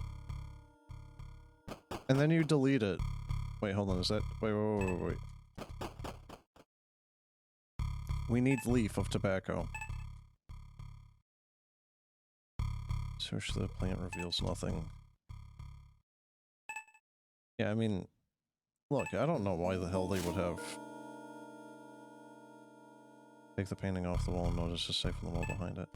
And then you delete it. Wait, hold on, is that... Wait. We need leaf of tobacco. Search the plant reveals nothing. Yeah, I mean... Look, I don't know why the hell they would have... Take the painting off the wall and notice it's safe in the wall behind it.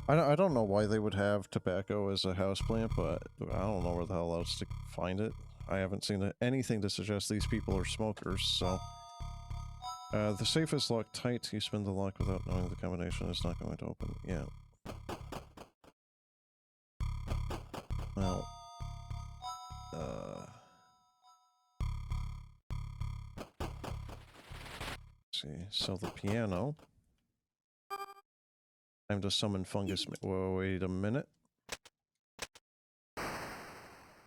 I don't know why they would have tobacco as a houseplant, but I don't know where the hell else to find it. I haven't seen anything to suggest these people are smokers, so... the safe is locked tight. You spin the lock without knowing the combination is not going to open. Yeah. Well... Let's see. So the piano... Time to summon fungus... Whoa, wait a minute.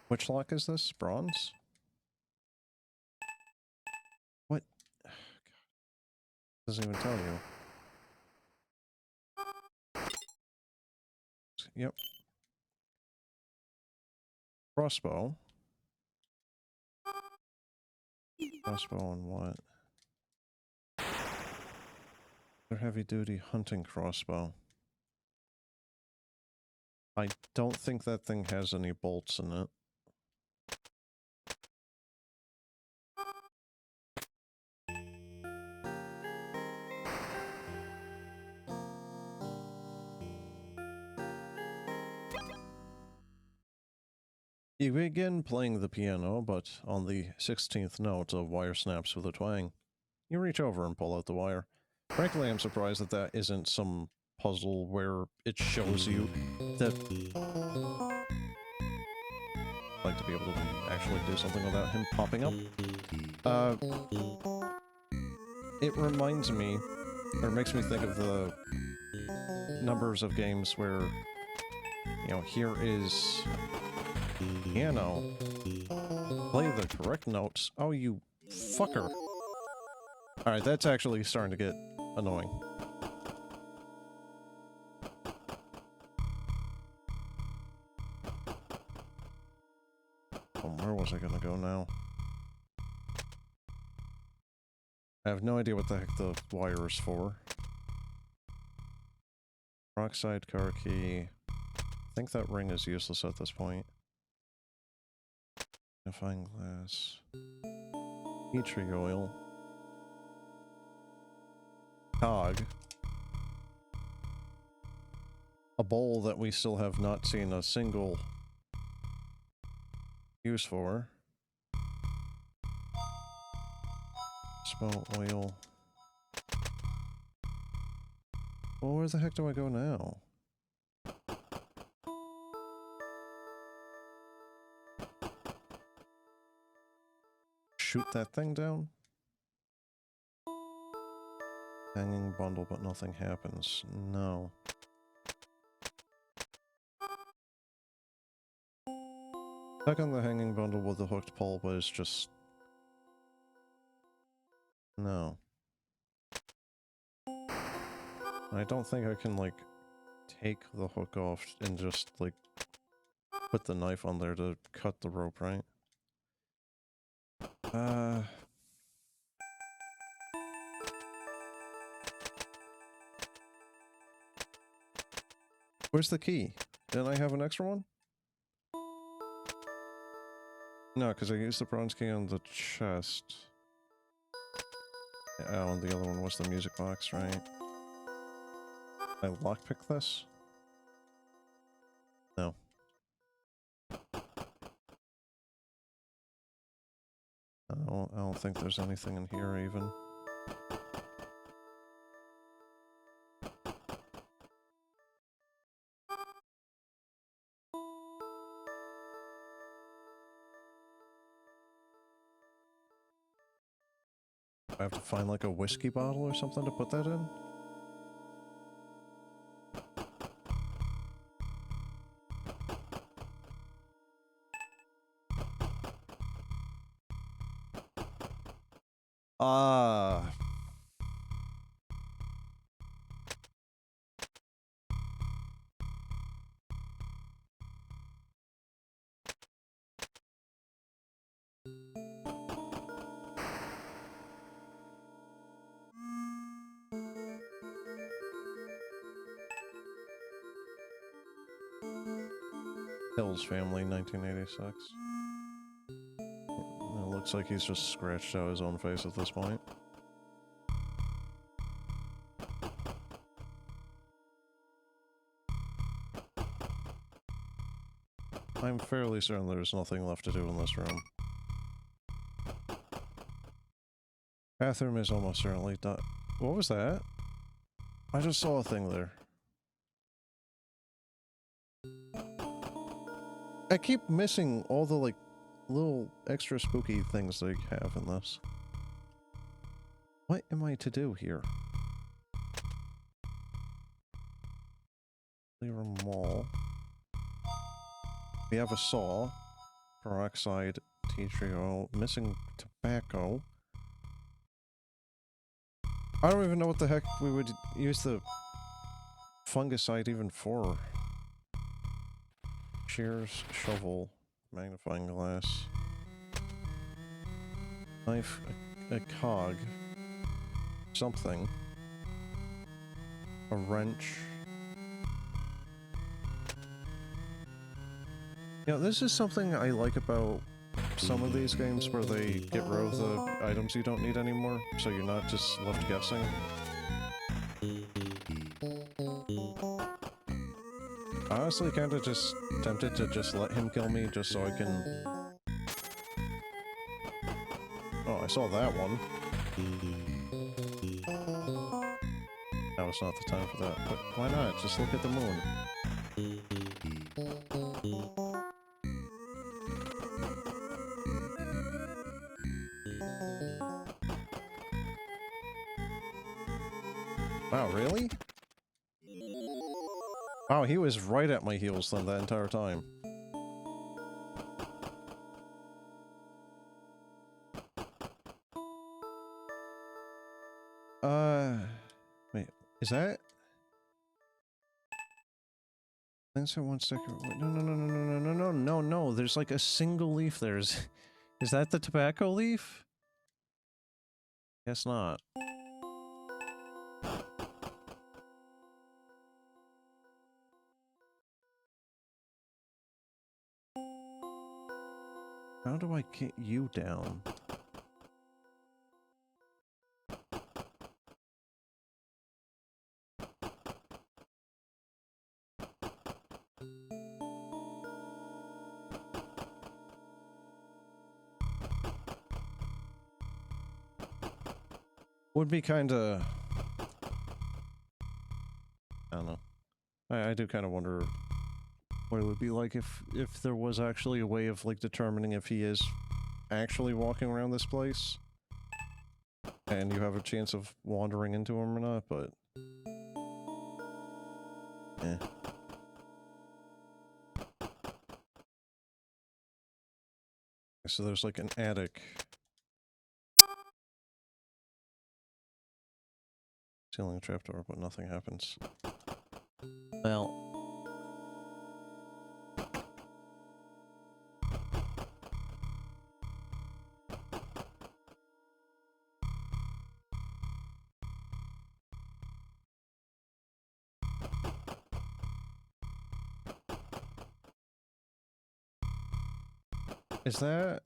Which lock is this? Bronze? What? Doesn't even tell you. Yep. Crossbow. Crossbow on what? Their heavy-duty hunting crossbow. I don't think that thing has any bolts in it. You begin playing the piano, but on the 16th note, a wire snaps with a twang. You reach over and pull out the wire. Frankly, I'm surprised that that isn't some puzzle where it shows you that... I'd like to be able to actually do something without him popping up. It reminds me, or makes me think of the numbers of games where, you know, here is... piano. Play the correct notes. Oh, you fucker. Alright, that's actually starting to get annoying. Oh, where was I gonna go now? I have no idea what the heck the wire is for. Peroxide car key. I think that ring is useless at this point. Magnifying glass. Tea tree oil. Cog. A bowl that we still have not seen a single Use for. Spell oil. Well, where the heck do I go now? Shoot that thing down? Hanging bundle, but nothing happens. No. Check on the hanging bundle with the hooked pole, but it's just... No. I don't think I can, like, take the hook off and just, like, put the knife on there to cut the rope, right? Where's the key? Didn't I have an extra one? No, because I used the bronze key on the chest. Oh, and the other one was the music box, right? I lockpick this? No. I don't think there's anything in here, even. I have to find, like, a whiskey bottle or something to put that in? Ah. Hill's family, 1986. It looks like he's just scratched out his own face at this point. I'm fairly certain there's nothing left to do in this room. Bathroom is almost certainly done. What was that? I just saw a thing there. I keep missing all the, like, little extra spooky things they have in this. What am I to do here? Clear a mall. We have a saw. Peroxide, tea tree oil, missing tobacco. I don't even know what the heck we would use the fungicide even for. Shears, shovel, magnifying glass. Knife, a cog. Something. A wrench. Yeah, this is something I like about some of these games where they get rid of the items you don't need anymore, so you're not just left guessing. Honestly, kinda just tempted to just let him kill me just so I can... Oh, I saw that one. Now it's not the time for that, but why not? Just look at the moon. Wow, really? Wow, he was right at my heels then that entire time. Wait, is that? Answer 1 second. Wait, no. There's like a single leaf there. Is that the tobacco leaf? Guess not. How do I get you down? Would be kind of... I don't know. I do kind of wonder what it would be like if there was actually a way of, like, determining if he is actually walking around this place. And you have a chance of wandering into him or not, but... eh. So there's, like, an attic. Ceiling trapdoor, but nothing happens. Well... is that...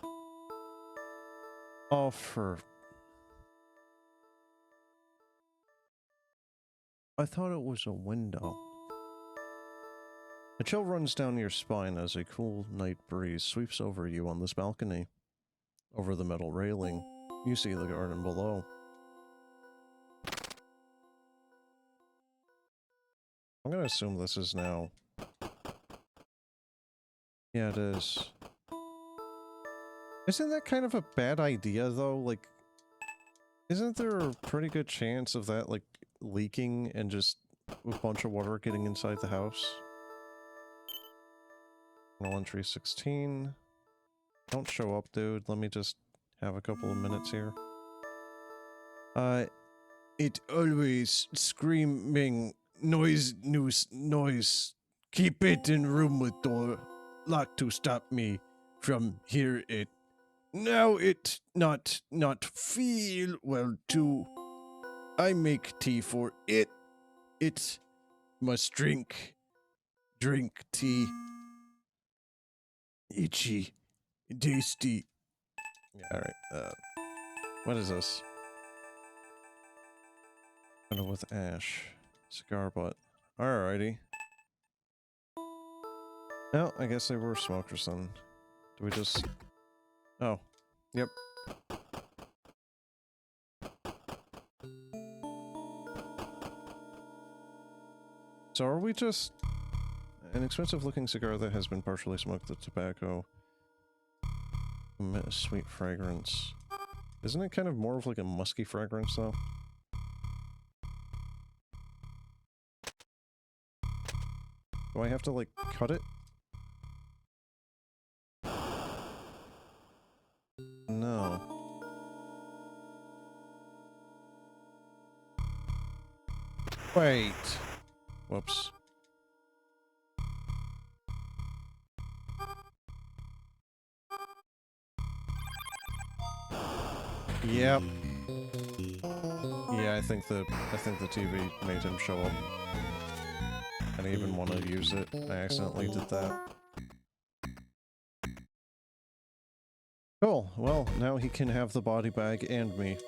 oh, for... I thought it was a window. A chill runs down your spine as a cool night breeze sweeps over you on this balcony. Over the metal railing, you see the garden below. I'm gonna assume this is now... yeah, it is. Isn't that kind of a bad idea, though? Like, isn't there a pretty good chance of that, like, leaking and just a bunch of water getting inside the house? Journal entry 16. Don't show up, dude. Let me just have a couple of minutes here. It always screaming noise. Keep it in room with door locked to stop me from hear it. Now it not feel well too. I make tea for it. It must drink tea. Itchy, tasty. Yeah, alright, what is this? With ash. Cigar butt. Alrighty. Well, I guess they were smokers then. Do we just... oh. Yep. So are we just... an expensive looking cigar that has been partially smoked with tobacco. Emit a sweet fragrance. Isn't it kind of more of like a musky fragrance though? Do I have to like cut it? No. Wait. Whoops. Yep. Yeah, I think the TV made him show up. I didn't even want to use it. I accidentally did that. Cool. Well, now he can have the body bag and me.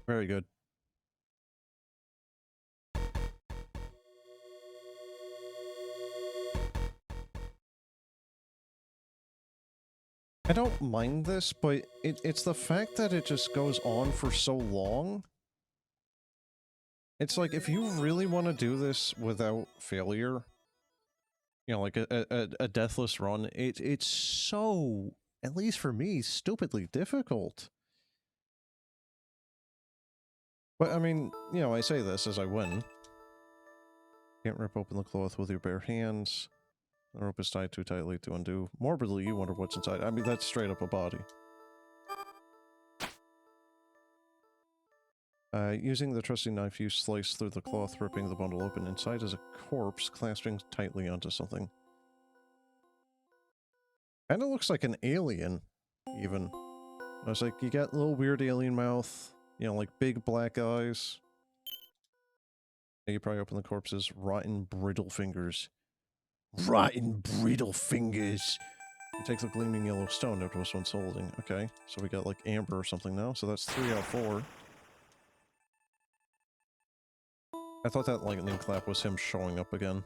Very good. I don't mind this, but it's the fact that it just goes on for so long. It's like, if you really want to do this without failure, you know, like a deathless run, it's so, at least for me, stupidly difficult. But, I mean, you know, I say this as I win. Can't rip open the cloth with your bare hands. The rope is tied too tightly to undo. Morbidly, you wonder what's inside. I mean, that's straight up a body. Using the trusty knife, you slice through the cloth, ripping the bundle open. Inside is a corpse clasping tightly onto something. Kinda looks like an alien, even. I was like, you got a little weird alien mouth, you know, like big black eyes. You probably open the corpse's rotten, brittle fingers. Rotten, brittle fingers! You take the gleaming yellow stone it was once holding. Okay, so we got like amber or something now, so that's 3 out of 4. I thought that lightning clap was him showing up again.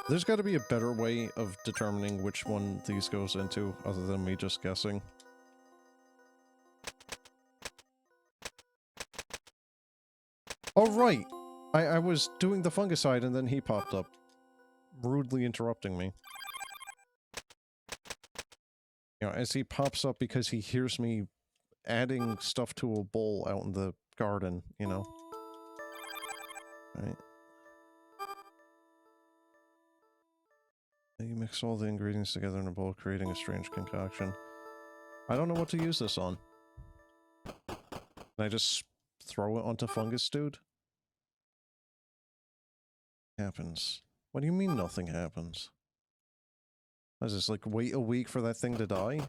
There's got to be a better way of determining which one these goes into, other than me just guessing. right! I was doing the fungicide and then he popped up, rudely interrupting me. You know, as he pops up because he hears me adding stuff to a bowl out in the garden, you know? Right. You mix all the ingredients together in a bowl, creating a strange concoction. I don't know what to use this on. Can I just throw it onto fungus, dude? Happens. What do you mean nothing happens? What is this, like, wait a week for that thing to die?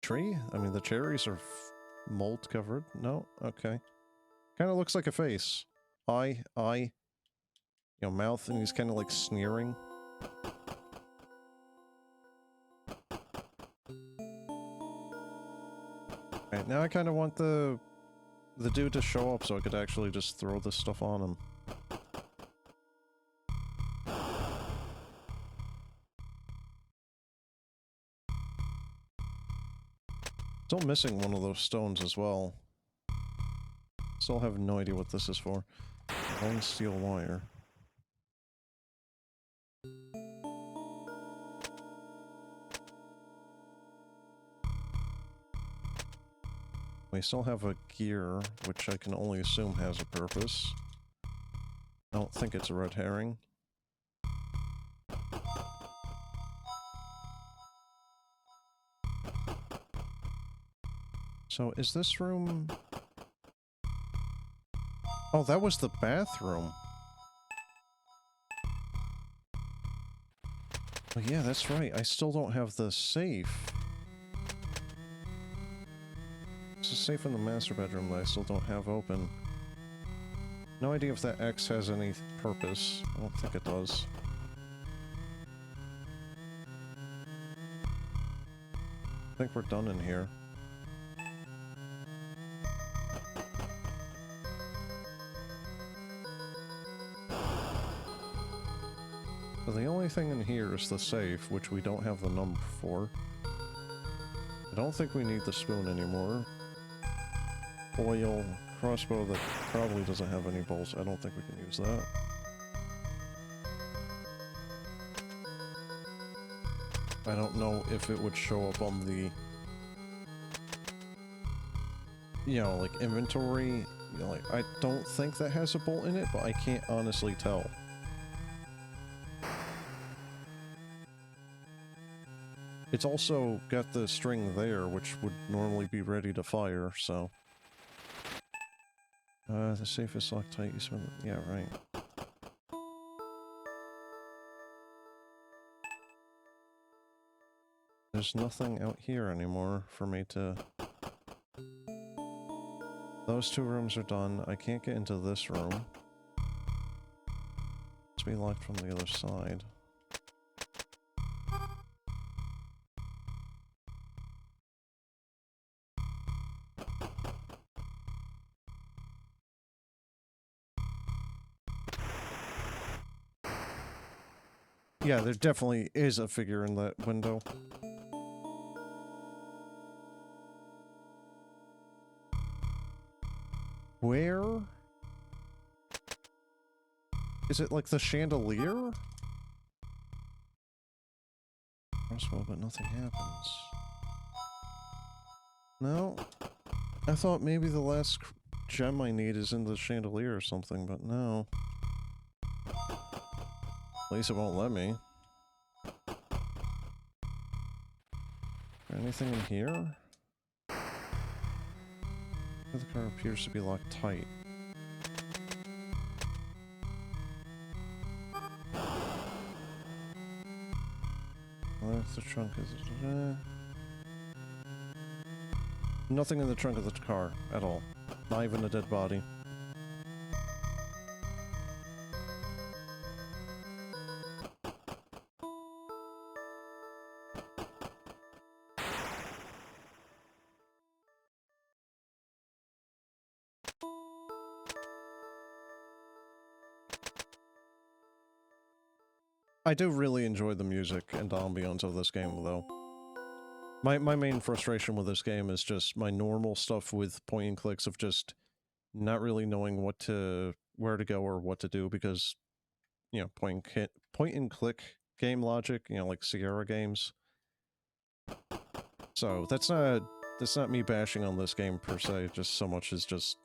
Tree? I mean, the cherries are mold covered. No? Okay. Kind of looks like a face. Eye, you know, mouth, and he's kind of like sneering. Right, now I kind of want the dude to show up so I could actually just throw this stuff on him. Still missing one of those stones as well. Still have no idea what this is for. Long steel wire. We still have a gear, which I can only assume has a purpose. I don't think it's a red herring. So, is this room... Oh, that was the bathroom. Oh, yeah, that's right. I still don't have the safe. There's a safe in the master bedroom that I still don't have open. No idea if that X has any purpose. I don't think it does. I think we're done in here. So the only thing in here is the safe, which we don't have the number for. I don't think we need the spoon anymore. Oil, crossbow that probably doesn't have any bolts. I don't think we can use that. I don't know if it would show up on the... You know, like, inventory. You know, like, I don't think that has a bolt in it, but I can't honestly tell. It's also got the string there, which would normally be ready to fire, so... the safe is locked tight, you spend... Yeah, right. There's nothing out here anymore for me to... Those two rooms are done. I can't get into this room. It's be locked from the other side. Yeah, there definitely is a figure in that window. Where? Is it like the chandelier? Crossbow, but nothing happens. No? I thought maybe the last gem I need is in the chandelier or something, but no. At least it won't let me. Anything in here? The car appears to be locked tight. Well, the trunk is... Nothing in the trunk of the car at all. Not even a dead body. I do really enjoy the music and ambiance of this game, though. My main frustration with this game is just my normal stuff with point and clicks of just not really knowing where to go or what to do because, you know, point and click game logic, you know, like Sierra games. So that's not me bashing on this game per se, just so much as just,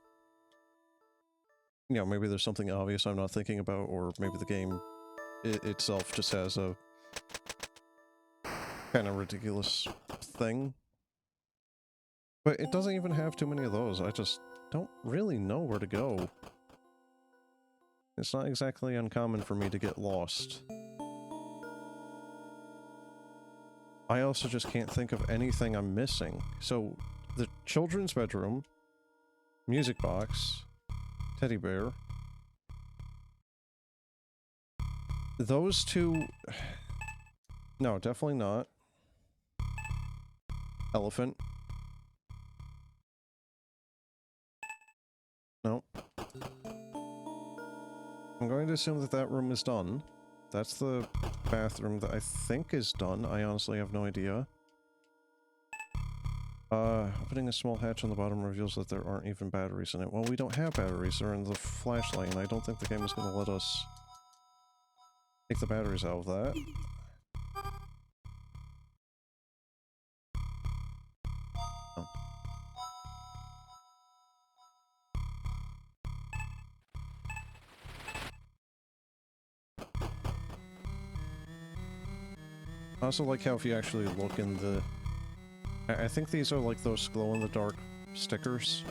you know, maybe there's something obvious I'm not thinking about, or maybe the game itself just has a kind of ridiculous thing. But it doesn't even have too many of those. I just don't really know where to go. It's not exactly uncommon for me to get lost. I also just can't think of anything I'm missing. So, the children's bedroom, music box, teddy bear. Those two... No, definitely not. Elephant. No. I'm going to assume that that room is done. That's the bathroom that I think is done. I honestly have no idea. Opening a small hatch on the bottom reveals that there aren't even batteries in it. Well, we don't have batteries. They're in the flashlight, and I don't think the game is going to let us take the batteries out of that. Oh. I also like how if you actually look in the... I think these are like those glow-in-the-dark stickers.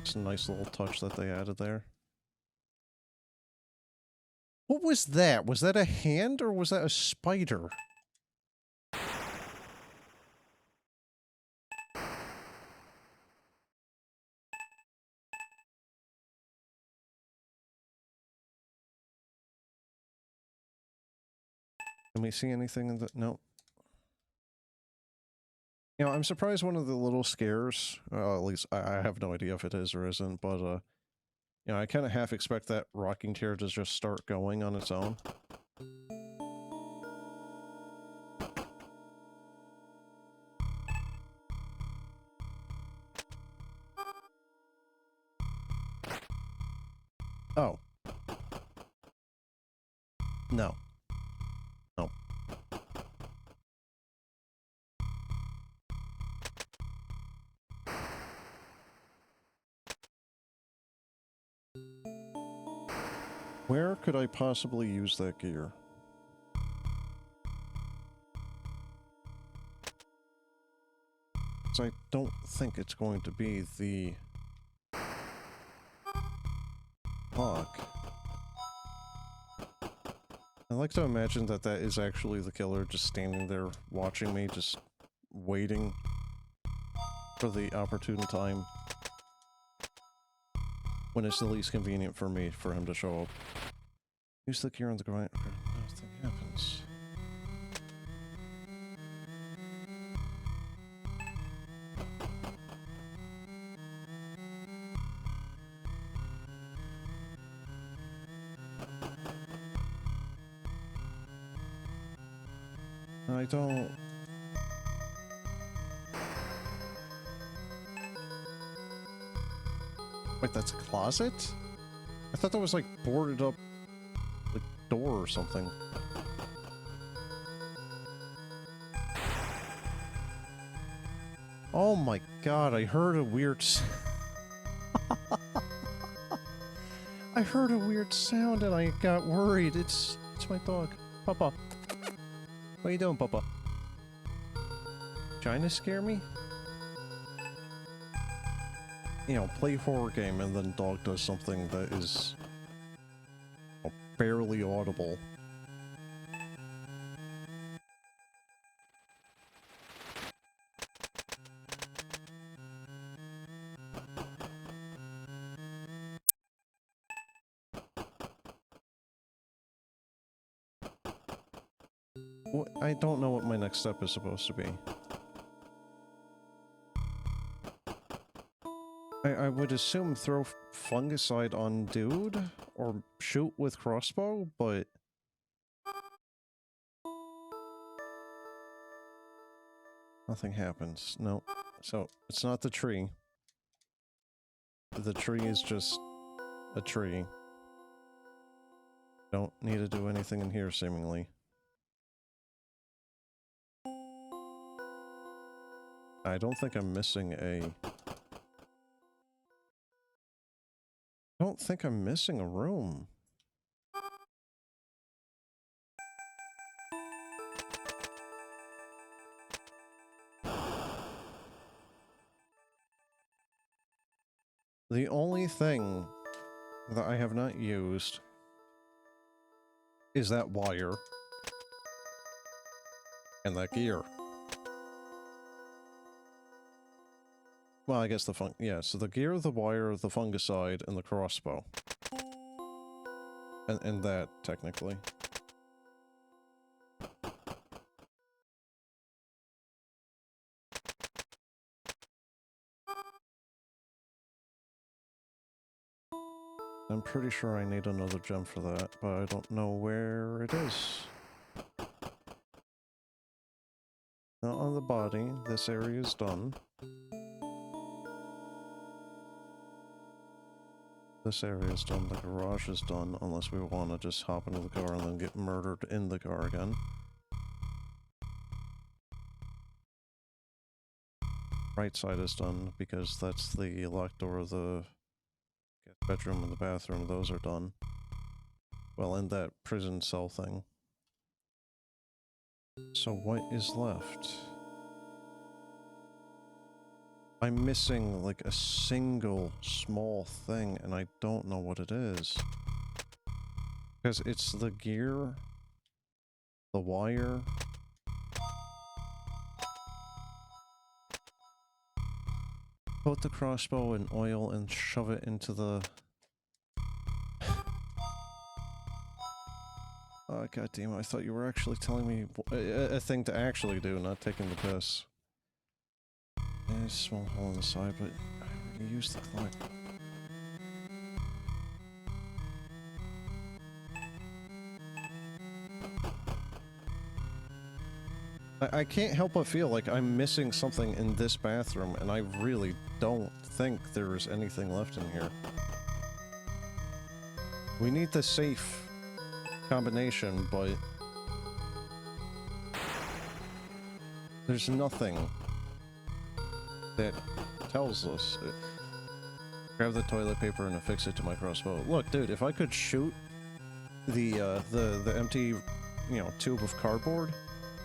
It's a nice little touch that they added there. What was that? Was that a hand or was that a spider? Can we see anything in the... No. You know, I'm surprised one of the little scares, at least I have no idea if it is or isn't, but, you know, I kind of half expect that rocking chair to just start going on its own. Oh. No. No. Where could I possibly use that gear? I don't think it's going to be the lock. I like to imagine that that is actually the killer just standing there watching me, just waiting for the opportune time when it's the least convenient for me for him to show up. Use the gear on the ground. Nothing happens. I don't... Wait, that's a closet? I thought that was like boarded up, like, door or something. Oh my god, I heard a weird... I heard a weird sound and I got worried. It's my dog. Papa. What are you doing, Papa? Trying to scare me? You know, play horror game and then dog does something that is barely audible. What? I don't know what my next step is supposed to be. I would assume throw fungicide on dude, or shoot with crossbow, but... Nothing happens. No. So, it's not the tree. The tree is just a tree. Don't need to do anything in here, seemingly. I don't think I'm missing a... I don't think I'm missing a room. The only thing that I have not used is that wire and that gear. Well, I guess the yeah, so the gear, the wire, the fungicide, and the crossbow. And that, technically. I'm pretty sure I need another gem for that, but I don't know where it is. Not on the body. This area is done. This area is done. The garage is done, unless we want to just hop into the car and then get murdered in the car again. Right side is done, because that's the locked door of the guest bedroom and the bathroom. Those are done. Well, and that prison cell thing. So what is left? I'm missing, like, a single small thing, and I don't know what it is. Because it's the gear, the wire... Coat the crossbow in oil and shove it into the... Oh, goddamn, I thought you were actually telling me a thing to actually do, not taking the piss. There's a small hole in the side, but I already used the clock. I can't help but feel like I'm missing something in this bathroom, and I really don't think there's anything left in here. We need the safe combination, but there's nothing that tells us. Grab the toilet paper and affix it to my crossbow. Look, dude, if I could shoot the empty, you know, tube of cardboard,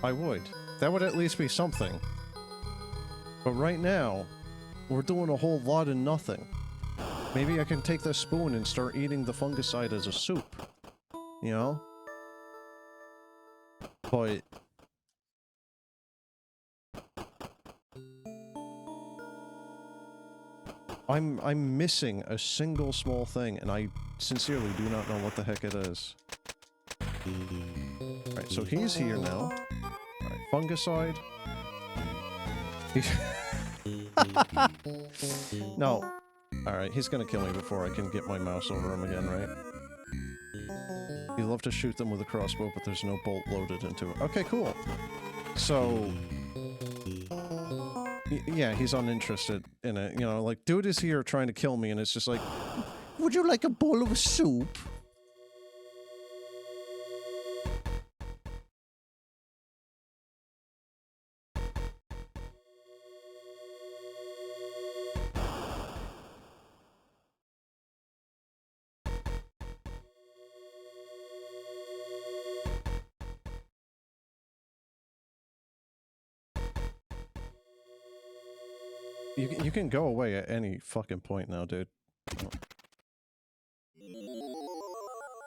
I would. That would at least be something. But right now, we're doing a whole lot of nothing. Maybe I can take the spoon and start eating the fungicide as a soup. You know? But... I'm missing a single small thing, and I sincerely do not know what the heck it is. Alright, so he's here now. Alright, fungicide. No. Alright, he's gonna kill me before I can get my mouse over him again, right? You love to shoot them with a crossbow, but there's no bolt loaded into it. Okay, cool. So... yeah, he's uninterested in it. You know, like, dude is here trying to kill me, and it's just like, would you like a bowl of soup? You can go away at any fucking point now, dude.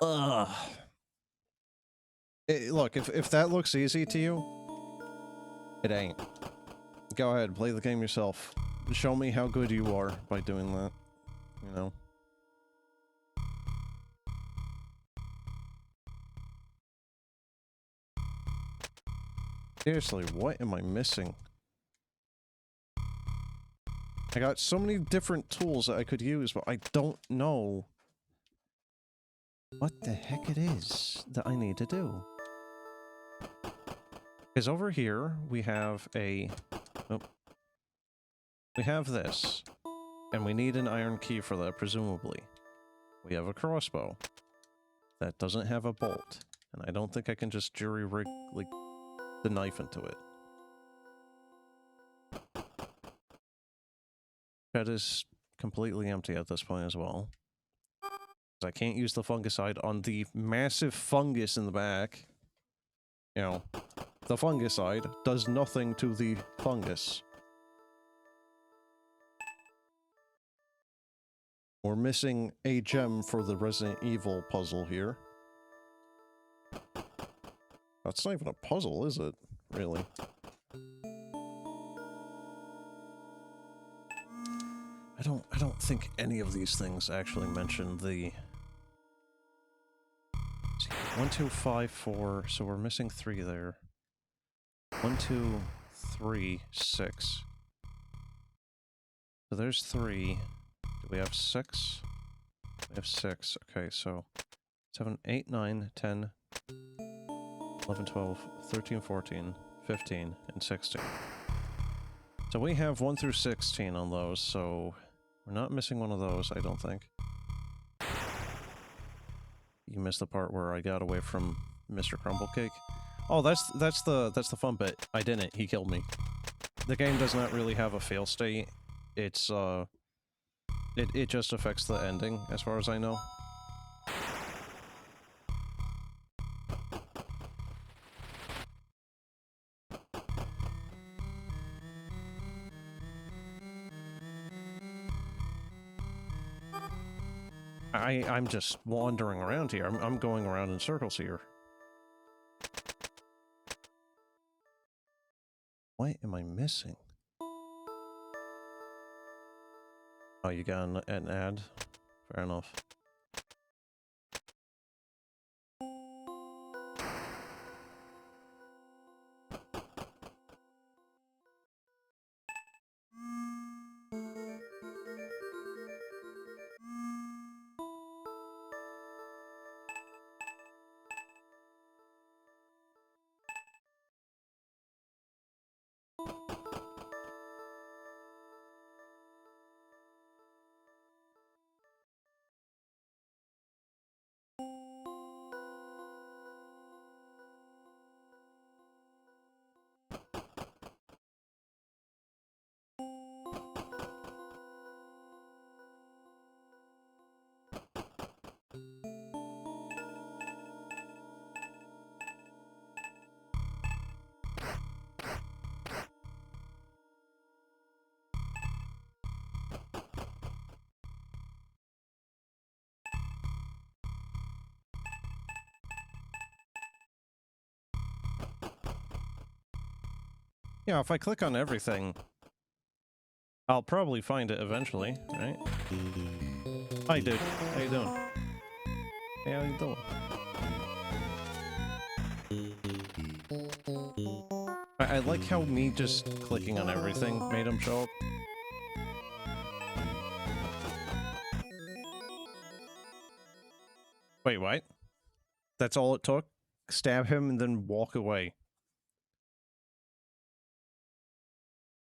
Ugh. Look, if that looks easy to you, it ain't. Go ahead, play the game yourself. Show me how good you are by doing that. You know? Seriously, what am I missing? I got so many different tools that I could use, but I don't know what the heck it is that I need to do. Because over here, we have a Oh. We have this. And we need an iron key for that, presumably. We have a crossbow. That doesn't have a bolt. And I don't think I can just jury-rig, like, the knife into it. That is completely empty at this point as well. I can't use the fungicide on the massive fungus in the back. You know, the fungicide does nothing to the fungus. We're missing a gem for the Resident Evil puzzle here. That's not even a puzzle, is it? Really? I don't think any of these things actually mention the... See, 1, 2, 5, 4, so we're missing 3 there. 1, 2, 3, 6. So there's 3. Do we have 6? We have 6. Okay, so 7, 8, 9, 10, 11, 12, 13, 14, 15, and 16. So we have 1 through 16 on those, so we're not missing one of those, I don't think. You missed the part where I got away from Mr. Crumblecake. Oh, that's the fun bit. I didn't. He killed me. The game does not really have a fail state. It's it just affects the ending, as far as I know. I'm just wandering around here. I'm going around in circles here. What am I missing? Oh, you got an ad? Fair enough. Yeah, if I click on everything, I'll probably find it eventually, right? Hi, dude. How you doing? Hey, how you doing? I like how me just clicking on everything made him show up. Wait, what? That's all it took? Stab him and then walk away.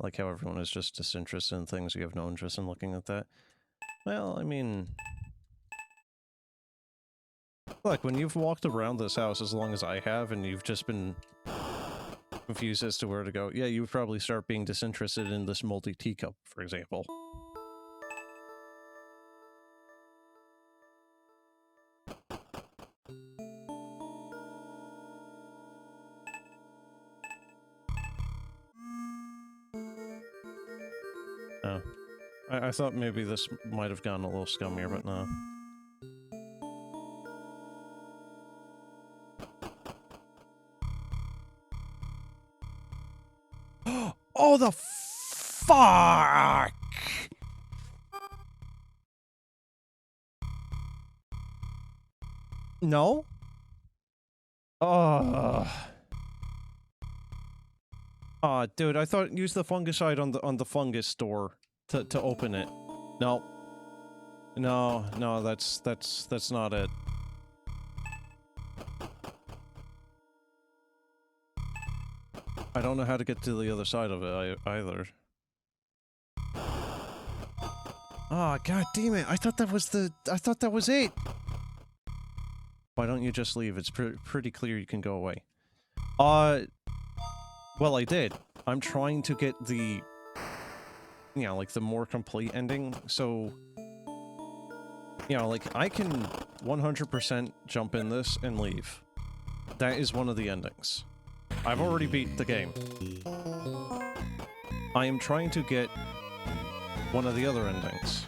Like how everyone is just disinterested in things, you have no interest in looking at that. Well, I mean... Look, when you've walked around this house as long as I have, and you've just been confused as to where to go, yeah, you would probably start being disinterested in this moldy teacup, for example. Oh. I thought maybe this might have gotten a little scummier, but no. Oh, the fuck! No? Oh, dude, I thought use the fungicide on the fungus store to open it. No. No, that's not it. I don't know how to get to the other side of it either. Oh, god damn it. I thought that was it. Why don't you just leave? It's pretty clear you can go away. Well, I did. I'm trying to get the, you know, like the more complete ending, so, you know, like I can 100% jump in this and leave. That is one of the endings. I've already beat the game. I am trying to get one of the other endings.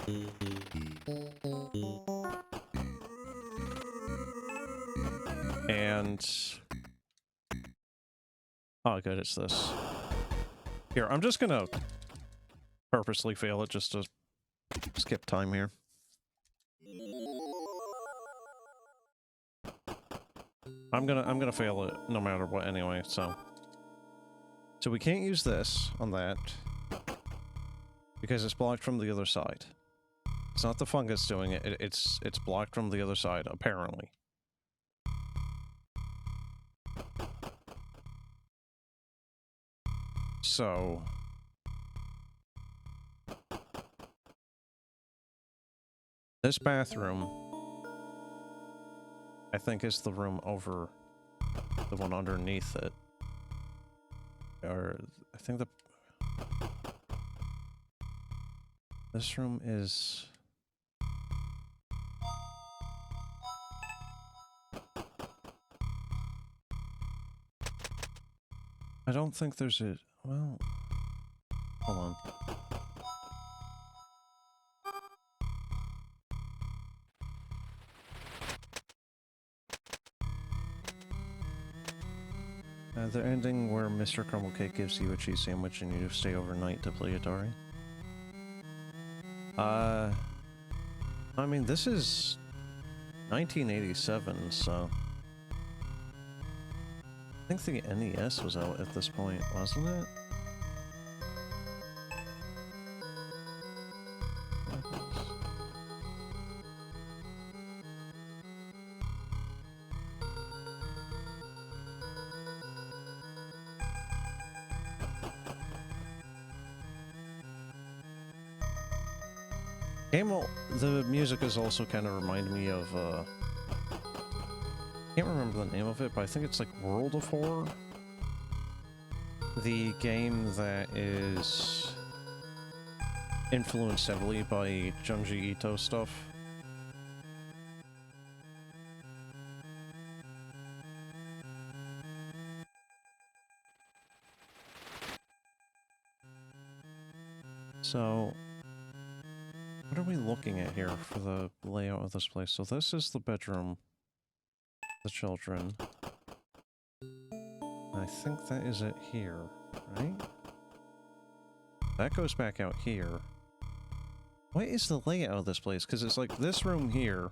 And... oh, good, it's this. Here, I'm just gonna purposely fail it just to skip time here. I'm gonna fail it no matter what anyway, so... so we can't use this on that, because it's blocked from the other side. It's not the fungus doing it, it's blocked from the other side, apparently. So... this bathroom, I think, is the room over the one underneath it. Or, I think the... this room is... I don't think there's a... well... hold on. The ending where Mr. Crumblecake gives you a cheese sandwich and you stay overnight to play Atari. I mean, this is 1987, so... I think the NES was out at this point, wasn't it? The music is also kind of reminding me of, can't remember the name of it, but I think it's like World of Horror? The game that is influenced heavily by Junji Ito stuff. So... what are we looking at here for the layout of this place? So this is the bedroom, the children. I think that is it here, right? That goes back out here. What is the layout of this place? Because it's like this room here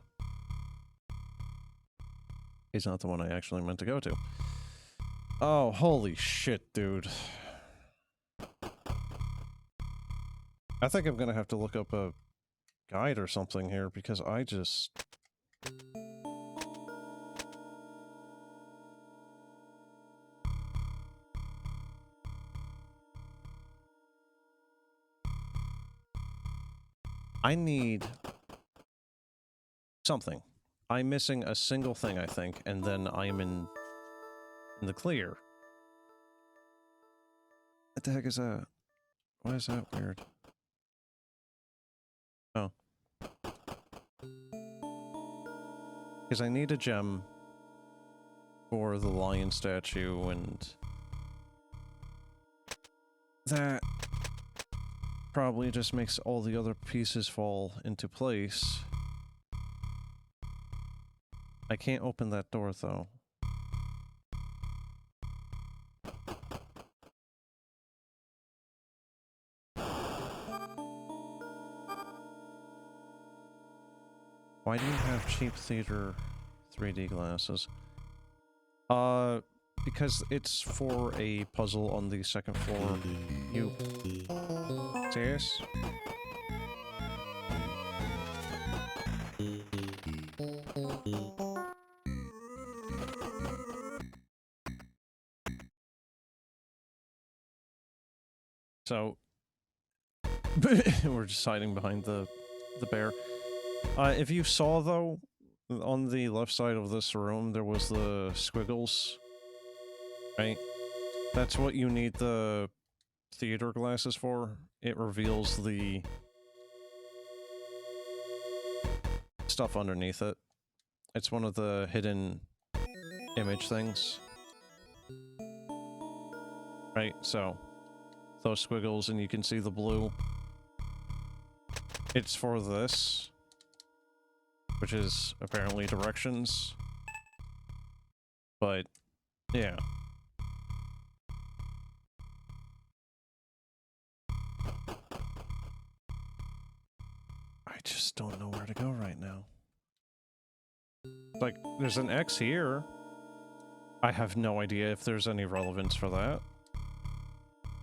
is not the one I actually meant to go to. Oh, holy shit, dude. I think I'm gonna have to look up a guide or something here, because I just... I need something. I'm missing a single thing, I think, and then I'm in the clear. What the heck is that? Why is that weird? Oh. Because I need a gem for the lion statue, and that probably just makes all the other pieces fall into place. I can't open that door, though. Why do you have cheap theater 3D glasses? Because it's for a puzzle on the second floor. You... serious? So, we're just hiding behind the bear. If you saw, though, on the left side of this room, there was the squiggles, right? That's what you need the theater glasses for. It reveals the stuff underneath it. It's one of the hidden image things. Right, so those squiggles, and you can see the blue. It's for this, which is apparently directions. But, yeah. I just don't know where to go right now. Like, there's an X here. I have no idea if there's any relevance for that.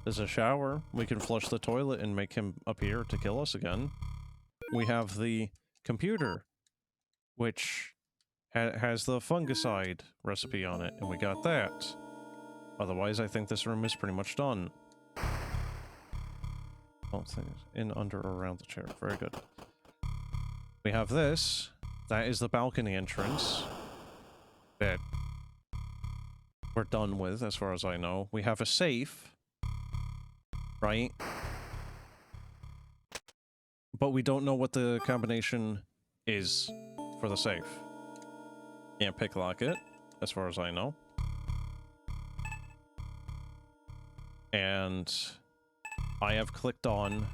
There's a shower. We can flush the toilet and make him appear to kill us again. We have the computer, which has the fungicide recipe on it, and we got that. Otherwise, I think this room is pretty much done. Both things in, under, or around the chair. Very good. We have this. That is the balcony entrance that we're done with, as far as I know. We have a safe, right? But we don't know what the combination is for the safe. Can't picklock it, as far as I know. And I have clicked on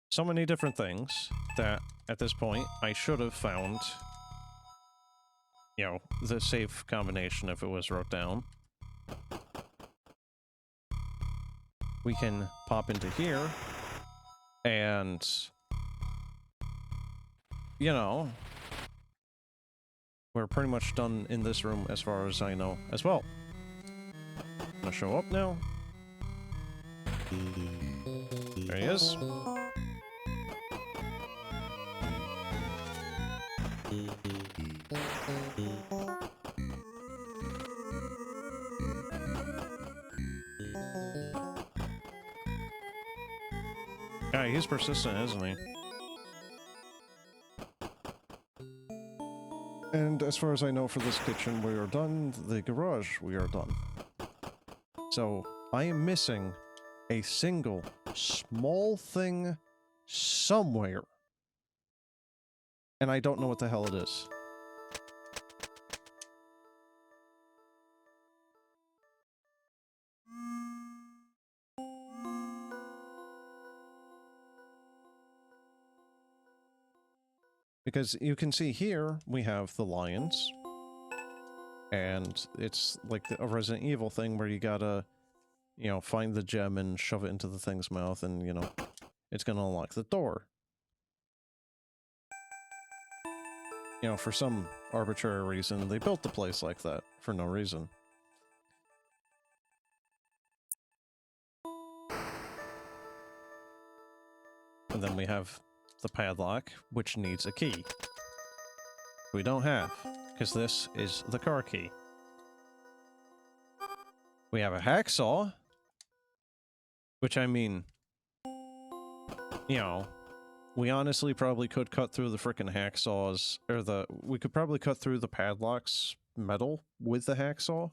so many different things that, at this point, I should have found, you know, the safe combination if it was wrote down. We can pop into here, and, you know, we're pretty much done in this room as far as I know as well. Gonna show up now. There he is. Yeah, he's persistent, isn't he? And as far as I know for this kitchen, we are done. The garage, we are done. So, I am missing a single small thing somewhere. And I don't know what the hell it is. Because you can see here, we have the lions. And it's like a Resident Evil thing where you gotta, you know, find the gem and shove it into the thing's mouth and, you know, it's gonna unlock the door. You know, for some arbitrary reason, they built the place like that for no reason. And then we have the padlock, which needs a key. We don't have, because this is the car key. We have a hacksaw, which, I mean, you know, we honestly probably could cut through the frickin' hacksaws, or we could probably cut through the padlock's metal with the hacksaw,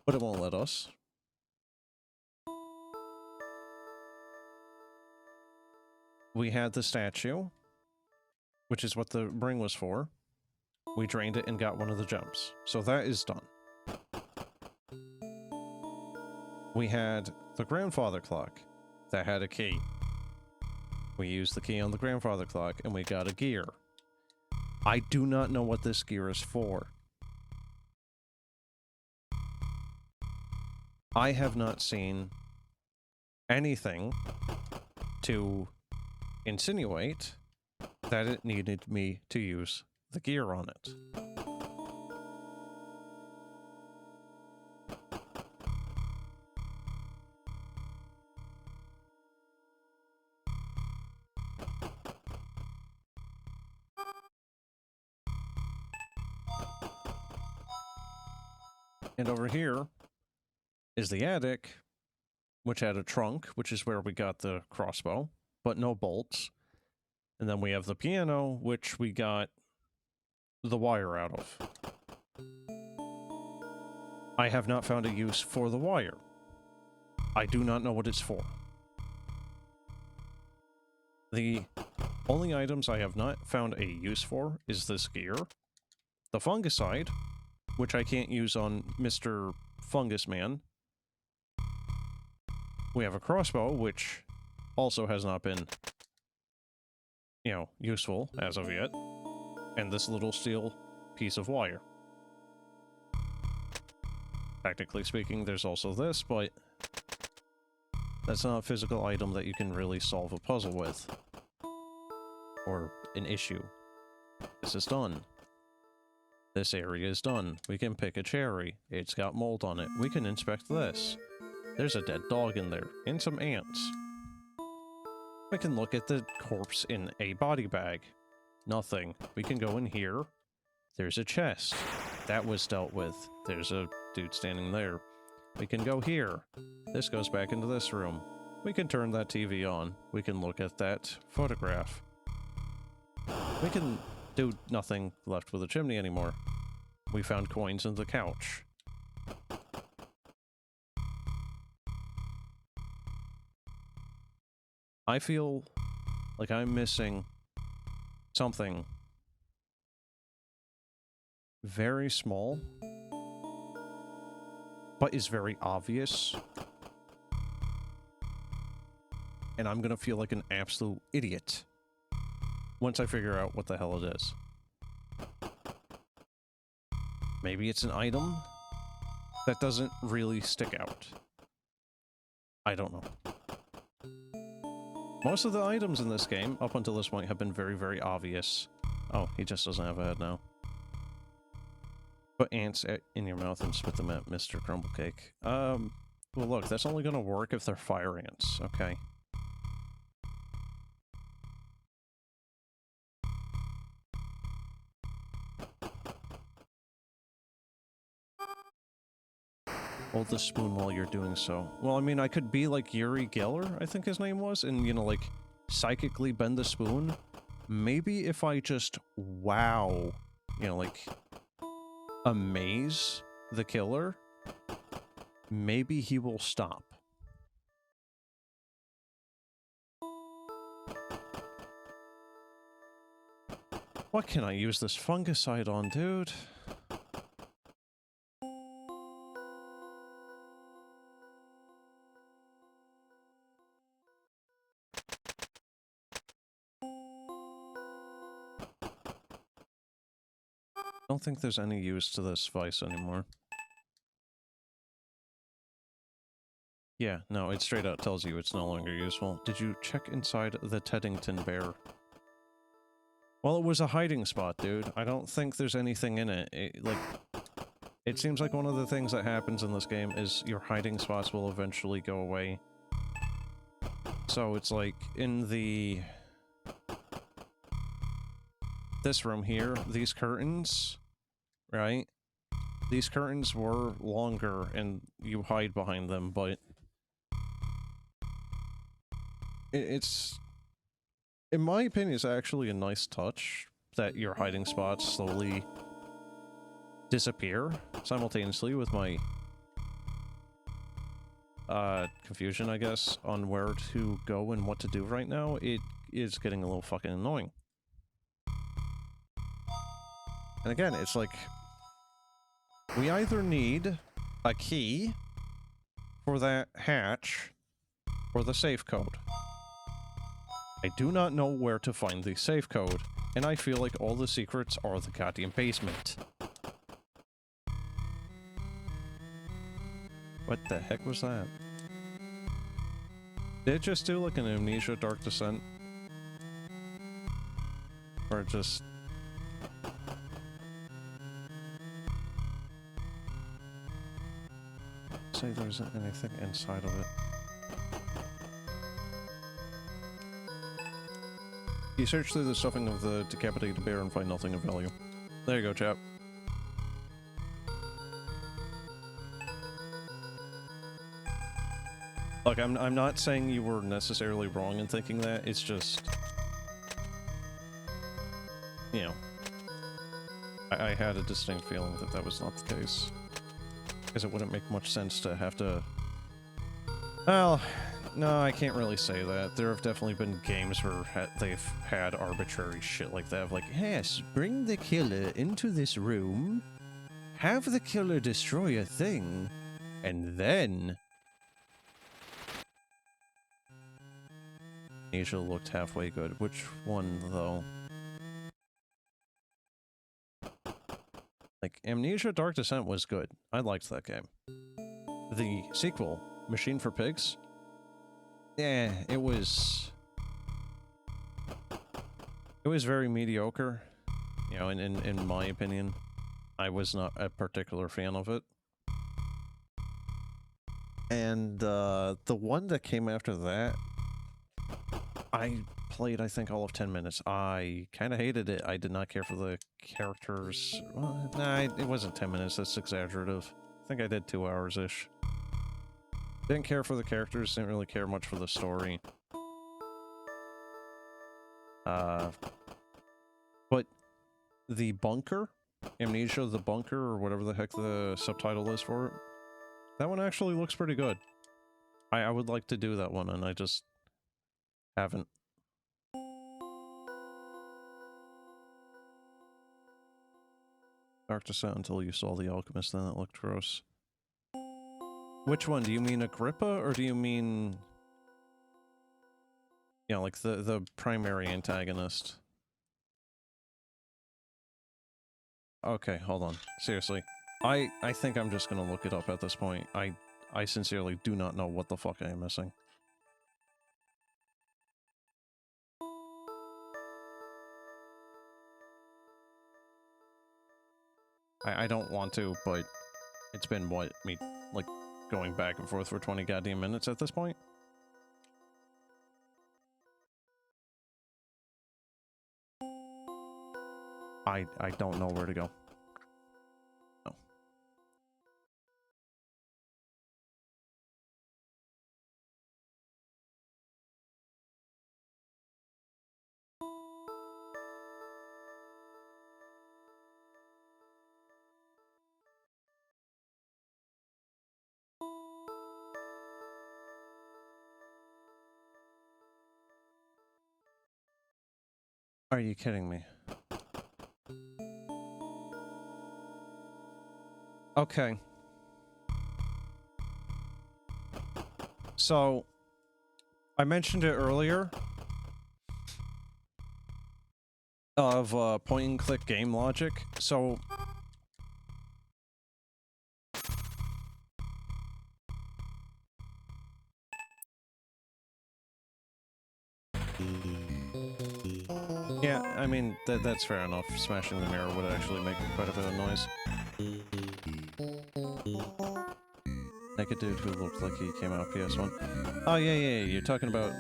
but it won't let us. We had the statue, which is what the ring was for. We drained it and got one of the gems. So that is done. We had the grandfather clock that had a key. We used the key on the grandfather clock and we got a gear. I do not know what this gear is for. I have not seen anything to insinuate that it needed me to use the gear on it. And over here, is the attic, which had a trunk, which is where we got the crossbow, but no bolts. And then we have the piano, which we got the wire out of. I have not found a use for the wire. I do not know what it's for. The only items I have not found a use for is this gear, the fungicide, which I can't use on Mr. Fungus Man. We have a crossbow, which also has not been, you know, useful as of yet. And this little steel piece of wire. Technically speaking, there's also this, but that's not a physical item that you can really solve a puzzle with. Or an issue. This is done. This area is done. We can pick a cherry. It's got mold on it. We can inspect this. There's a dead dog in there. And some ants. We can look at the corpse in a body bag. Nothing. We can go in here. There's a chest. That was dealt with. There's a dude standing there. We can go here. This goes back into this room. We can turn that TV on. We can look at that photograph. We can do nothing left with the chimney anymore. We found coins in the couch. I feel like I'm missing something very small, but is very obvious. And I'm gonna feel like an absolute idiot once I figure out what the hell it is. Maybe it's an item that doesn't really stick out. I don't know. Most of the items in this game, up until this point, have been very, very obvious. Oh, he just doesn't have a head now. Put ants in your mouth and spit them at Mr. Crumblecake. Well look, that's only gonna work if they're fire ants, okay? Hold the spoon while you're doing so. Well, I mean, I could be like Yuri Geller, I think his name was, and, you know, like, psychically bend the spoon. Maybe if I just wow, you know, like, amaze the killer, maybe he will stop. What can I use this fungicide on, dude? I don't think there's any use to this vice anymore. Yeah, no, it straight out tells you it's no longer useful. Did you check inside the Teddington bear? Well, it was a hiding spot, dude. I don't think there's anything in it. It seems like one of the things that happens in this game is your hiding spots will eventually go away. So it's like, in the... this room here, these curtains, right? These curtains were longer and you hide behind them, but it's, in my opinion, it's actually a nice touch that your hiding spots slowly disappear simultaneously with my confusion, I guess, on where to go and what to do right now. It is getting a little fucking annoying. And again, it's like, we either need a key for that hatch or the safe code. I do not know where to find the safe code, and I feel like all the secrets are the goddamn basement. What the heck was that? Did it just do like an Amnesia Dark Descent? Or just... say there isn't anything inside of it. You search through the stuffing of the decapitated bear and find nothing of value. There you go, chap. Look, I'm not saying you were necessarily wrong in thinking that. It's just, you know, I had a distinct feeling that that was not the case. Because it wouldn't make much sense to have to... Well, no, I can't really say that. There have definitely been games where they've had arbitrary shit like that. Of like, yes, bring the killer into this room, have the killer destroy a thing, and then... Asia looked halfway good. Which one, though? Like, Amnesia Dark Descent was good. I liked that game. The sequel, Machine for Pigs? Yeah, it was very mediocre. You know, in my opinion. I was not a particular fan of it. And, the one that came after that, I played, I think, all of 10 minutes. I kind of hated it. I did not care for the characters. Well, nah, it wasn't 10 minutes. That's exaggerative. I think I did 2 hours-ish. Didn't care for the characters. Didn't really care much for the story. But the bunker, Amnesia the Bunker, or whatever the heck the subtitle is for it, that one actually looks pretty good. I would like to do that one, and I just haven't. Dark Descent until you saw The Alchemist, then it looked gross. Which one? Do you mean Agrippa, or do you mean... You know, like the primary antagonist? Okay, hold on. Seriously. I think I'm just gonna look it up at this point. I sincerely do not know what the fuck I am missing. I don't want to, but it's been, what, me, like, going back and forth for 20 goddamn minutes at this point? I don't know where to go. No. Are you kidding me? Okay. So, I mentioned it earlier, of point-and-click game logic. So, yeah, I mean, that's fair enough. Smashing the mirror would actually make quite a bit of noise. Naked dude who looked like he came out of PS1. Oh, yeah, you're talking about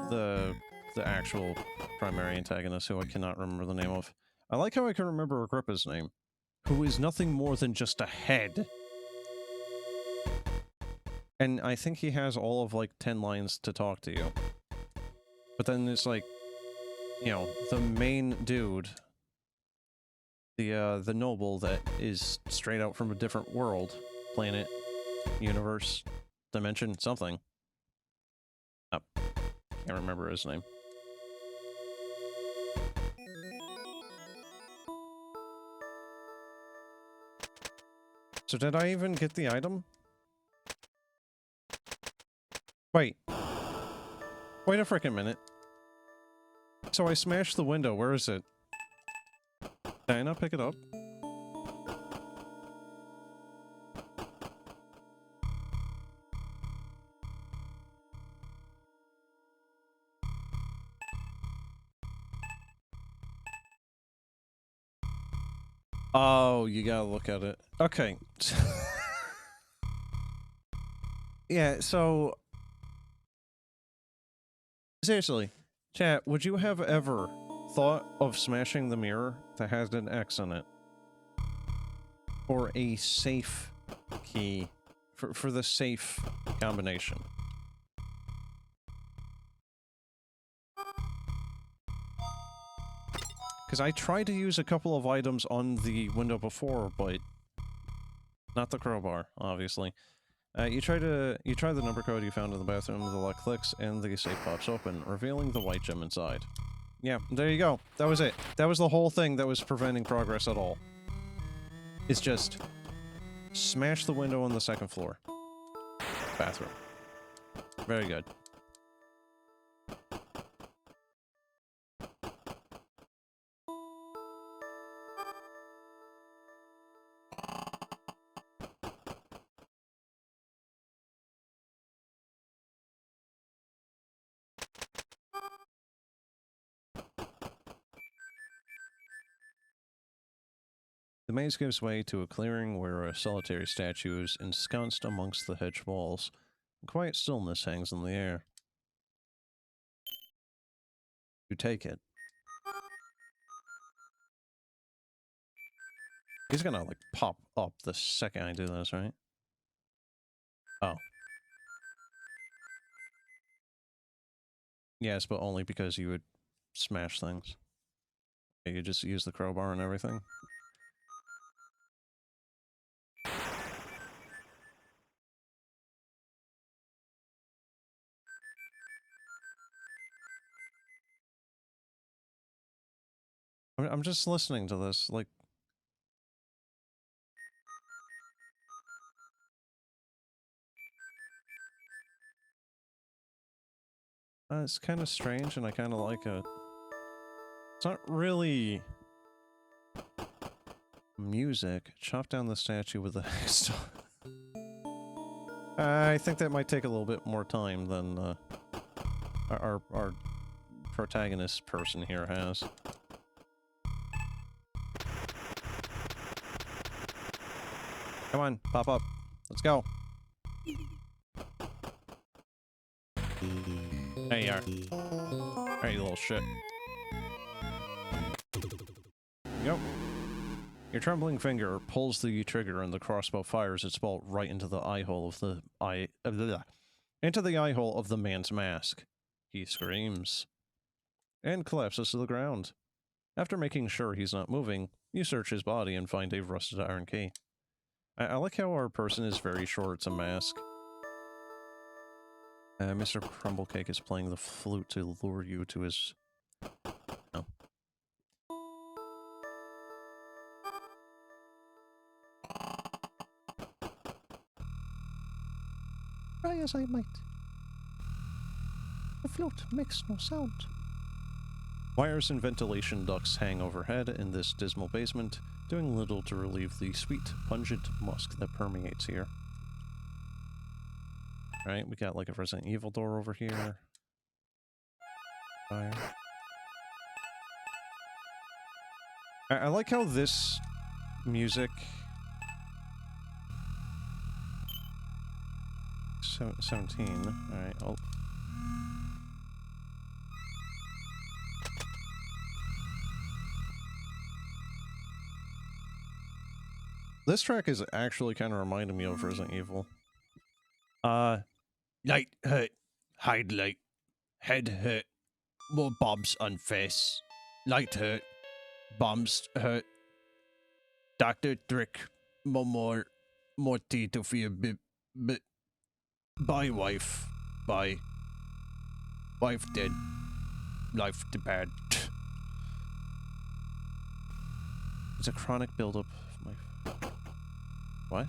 the actual primary antagonist, who I cannot remember the name of. I like how I can remember Agrippa's name, who is nothing more than just a head. And I think he has all of, like, 10 lines to talk to you. But then it's like, you know, the main dude, the noble that is straight out from a different world, planet, universe, dimension, something. Oh, can't remember his name. So did I even get the item? Wait. Wait a frickin' minute. So I smashed the window, where is it? Did I not pick it up? Oh, you gotta look at it. Okay. Yeah, so... Seriously, chat, would you have ever thought of smashing the mirror that has an X in it? Or a safe key for the safe combination? Because I tried to use a couple of items on the window before, but not the crowbar, obviously. You try the number code you found in the bathroom, the lock clicks, and the safe pops open, revealing the white gem inside. Yeah, there you go. That was it. That was the whole thing that was preventing progress at all. It's just smash the window on the second floor. Bathroom. Very good. The maze gives way to a clearing where a solitary statue is ensconced amongst the hedge walls. Quiet stillness hangs in the air. You take it. He's gonna, like, pop up the second I do this, right? Oh. Yes, but only because you would smash things. You just use the crowbar and everything. I'm just listening to this, like... it's kind of strange, and I kind of like it. It's not really... music. Chop down the statue with the axe. I think that might take a little bit more time than our protagonist person here has. Come on, pop up. Let's go. There you are. Alright, you little shit. Yep. Your trembling finger pulls the trigger and the crossbow fires its bolt right into the eye hole of the into the eye hole of the man's mask. He screams and collapses to the ground. After making sure he's not moving, you search his body and find a rusted iron key. I like how our person is very sure it's a mask. Mr. Crumblecake is playing the flute to lure you to his... Oh. Try as I might, the flute makes no sound. Wires and ventilation ducts hang overhead in this dismal basement, doing little to relieve the sweet, pungent musk that permeates here. Alright, we got like a Resident Evil door over here. Fire. I like how this music... 17. Alright, I'll... This track is actually kind of reminding me of Resident Evil. Light hurt, hide light, head hurt, more bombs on face. Light hurt, bombs hurt. Dr. Trick, more tea to fear bit. Bye wife, bye. Wife dead, life to bad. It's a chronic buildup of my... What?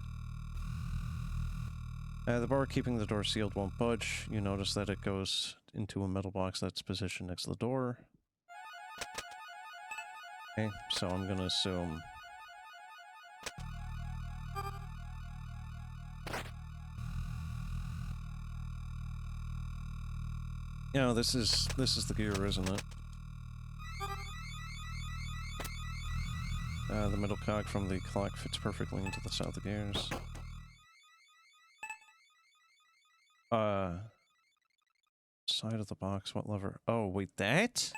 The bar keeping the door sealed won't budge. You notice that it goes into a metal box that's positioned next to the door. Okay, so I'm gonna assume... You know, this is the gear, isn't it? The middle cog from the clock fits perfectly into the south of gears. Side of the box, what lever? Oh, wait, that?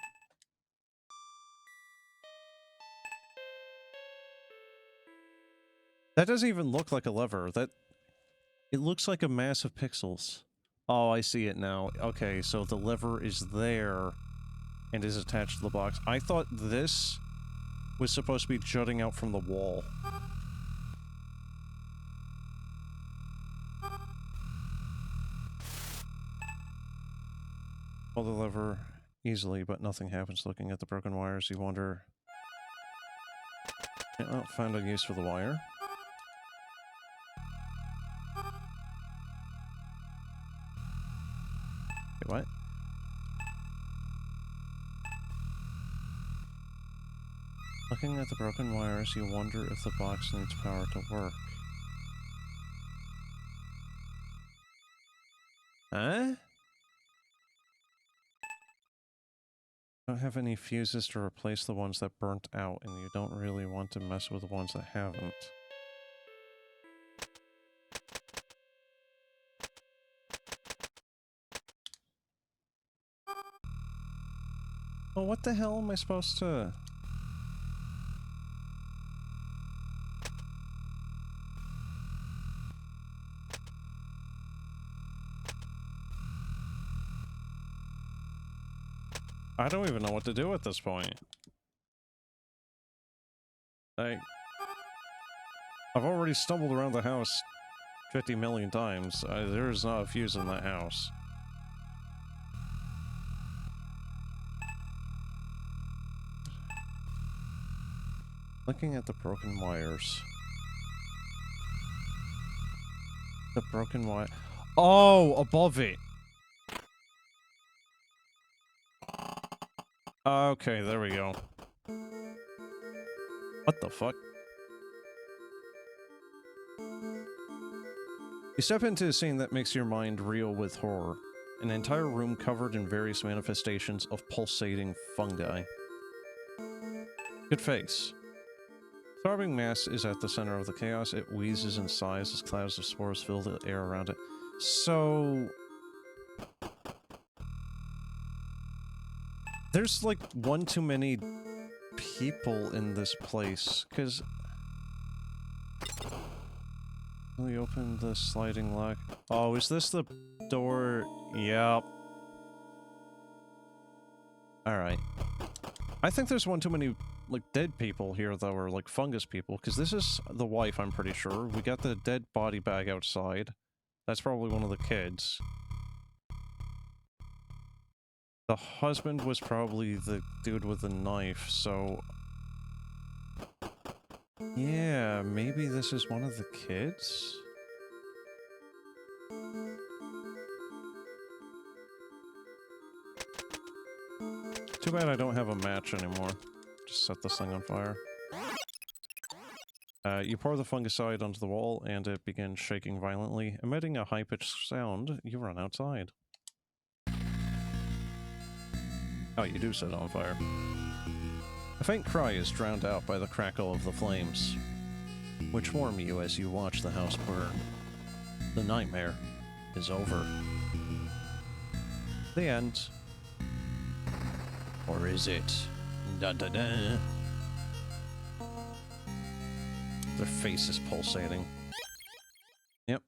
That doesn't even look like a lever. It looks like a mass of pixels. Oh, I see it now. Okay, so the lever is there and is attached to the box. I thought this was supposed to be jutting out from the wall. Pull the lever easily, but nothing happens. Looking at the broken wires, you wonder... Can't not find a use for the wire. Wait, what? Looking at the broken wires, you wonder if the box needs power to work. Huh? Don't have any fuses to replace the ones that burnt out, and you don't really want to mess with the ones that haven't. Well, what the hell am I supposed to... I don't even know what to do at this point. I've already stumbled around the house 50 million times. There is not a fuse in that house. Looking at the broken wires. The broken wire... Oh, above it! Okay, there we go. What the fuck? You step into a scene that makes your mind reel with horror. An entire room covered in various manifestations of pulsating fungi. Good face. Throbbing mass is at the center of the chaos. It wheezes and sighs as clouds of spores fill the air around it. So... there's like one too many people in this place, because... We open the sliding lock. Oh, is this the door? Yep. Alright. I think there's one too many, like, dead people here, though, or, like, fungus people, because this is the wife, I'm pretty sure. We got the dead body bag outside. That's probably one of the kids. The husband was probably the dude with the knife, so... yeah, maybe this is one of the kids? Too bad I don't have a match anymore. Just set this thing on fire. You pour the fungicide onto the wall, and it begins shaking violently. Emitting a high-pitched sound, you run outside. Oh, you do set it on fire. A faint cry is drowned out by the crackle of the flames, which warm you as you watch the house burn. The nightmare is over. The end. Or is it? Dun dun dun. Their face is pulsating. Yep.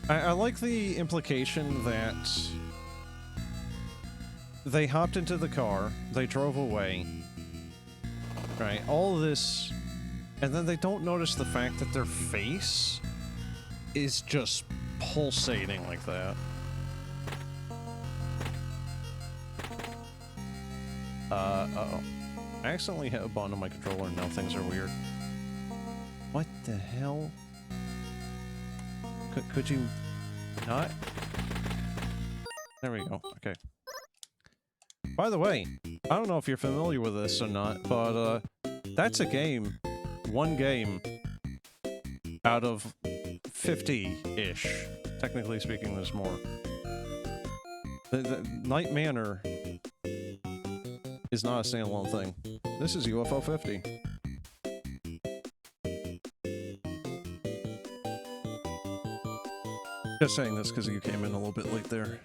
I like the implication that they hopped into the car, they drove away, right, all this, and then they don't notice the fact that their face is just pulsating like that. Uh-oh. I accidentally hit a button on my controller and now things are weird. What the hell? Could you not? There we go. Okay. By the way, I don't know if you're familiar with this or not, but that's a game. One game out of 50-ish. Technically speaking, there's more. The Night Manor is not a standalone thing. This is UFO 50. Just saying this because you came in a little bit late there.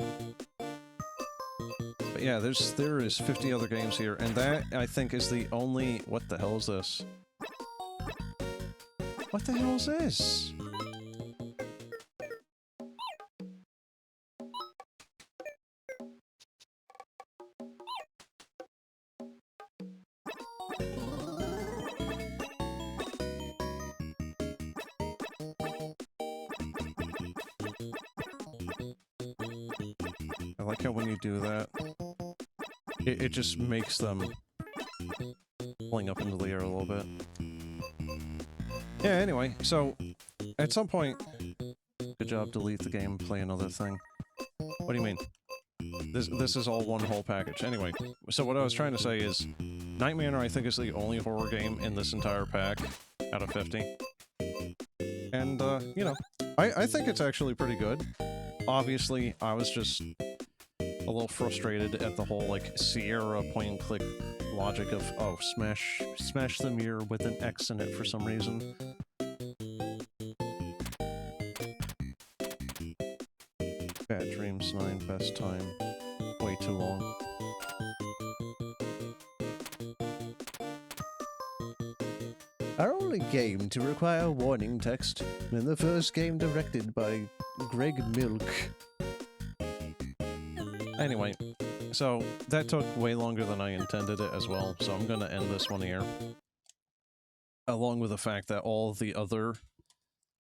But yeah, there is 50 other games here, and that, I think, is the only... What the hell is this? What the hell is this? I like how when you do that, it just makes them fling up into the air a little bit. Yeah, anyway, so at some point... Good job, delete the game, play another thing. What do you mean? This is all one whole package. Anyway, so what I was trying to say is, Night Manor I think is the only horror game in this entire pack out of 50. And, you know, I think it's actually pretty good. Obviously, I was just a little frustrated at the whole, like, Sierra point-and-click logic of, oh, smash the mirror with an X in it for some reason. Bad Dreams 9, best time. Way too long. Our only game to require warning text, and the first game directed by Greg Milk. Anyway, so that took way longer than I intended it as well, so I'm gonna end this one here. Along with the fact that all of the other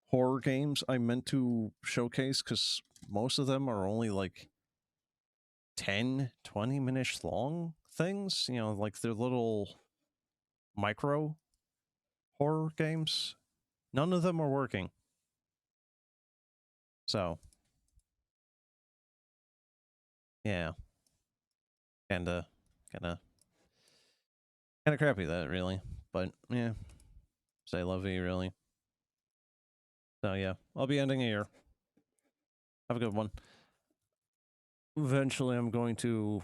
horror games I meant to showcase, because most of them are only like 10, 20 minutes long things, you know, like they're little micro horror games. None of them are working. So, yeah. Kinda crappy that, really. But, yeah. Say lovey, really. So, yeah. I'll be ending here. Have a good one. Eventually, I'm going to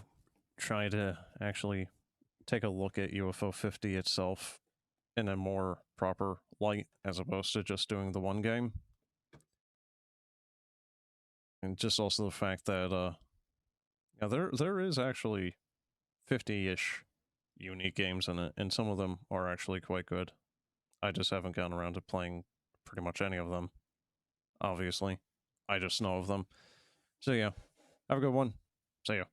try to actually take a look at UFO 50 itself in a more proper light, as opposed to just doing the one game. And just also the fact that, yeah, there is actually 50-ish unique games in it, and some of them are actually quite good. I just haven't gotten around to playing pretty much any of them, obviously. I just know of them. So yeah, have a good one. See ya.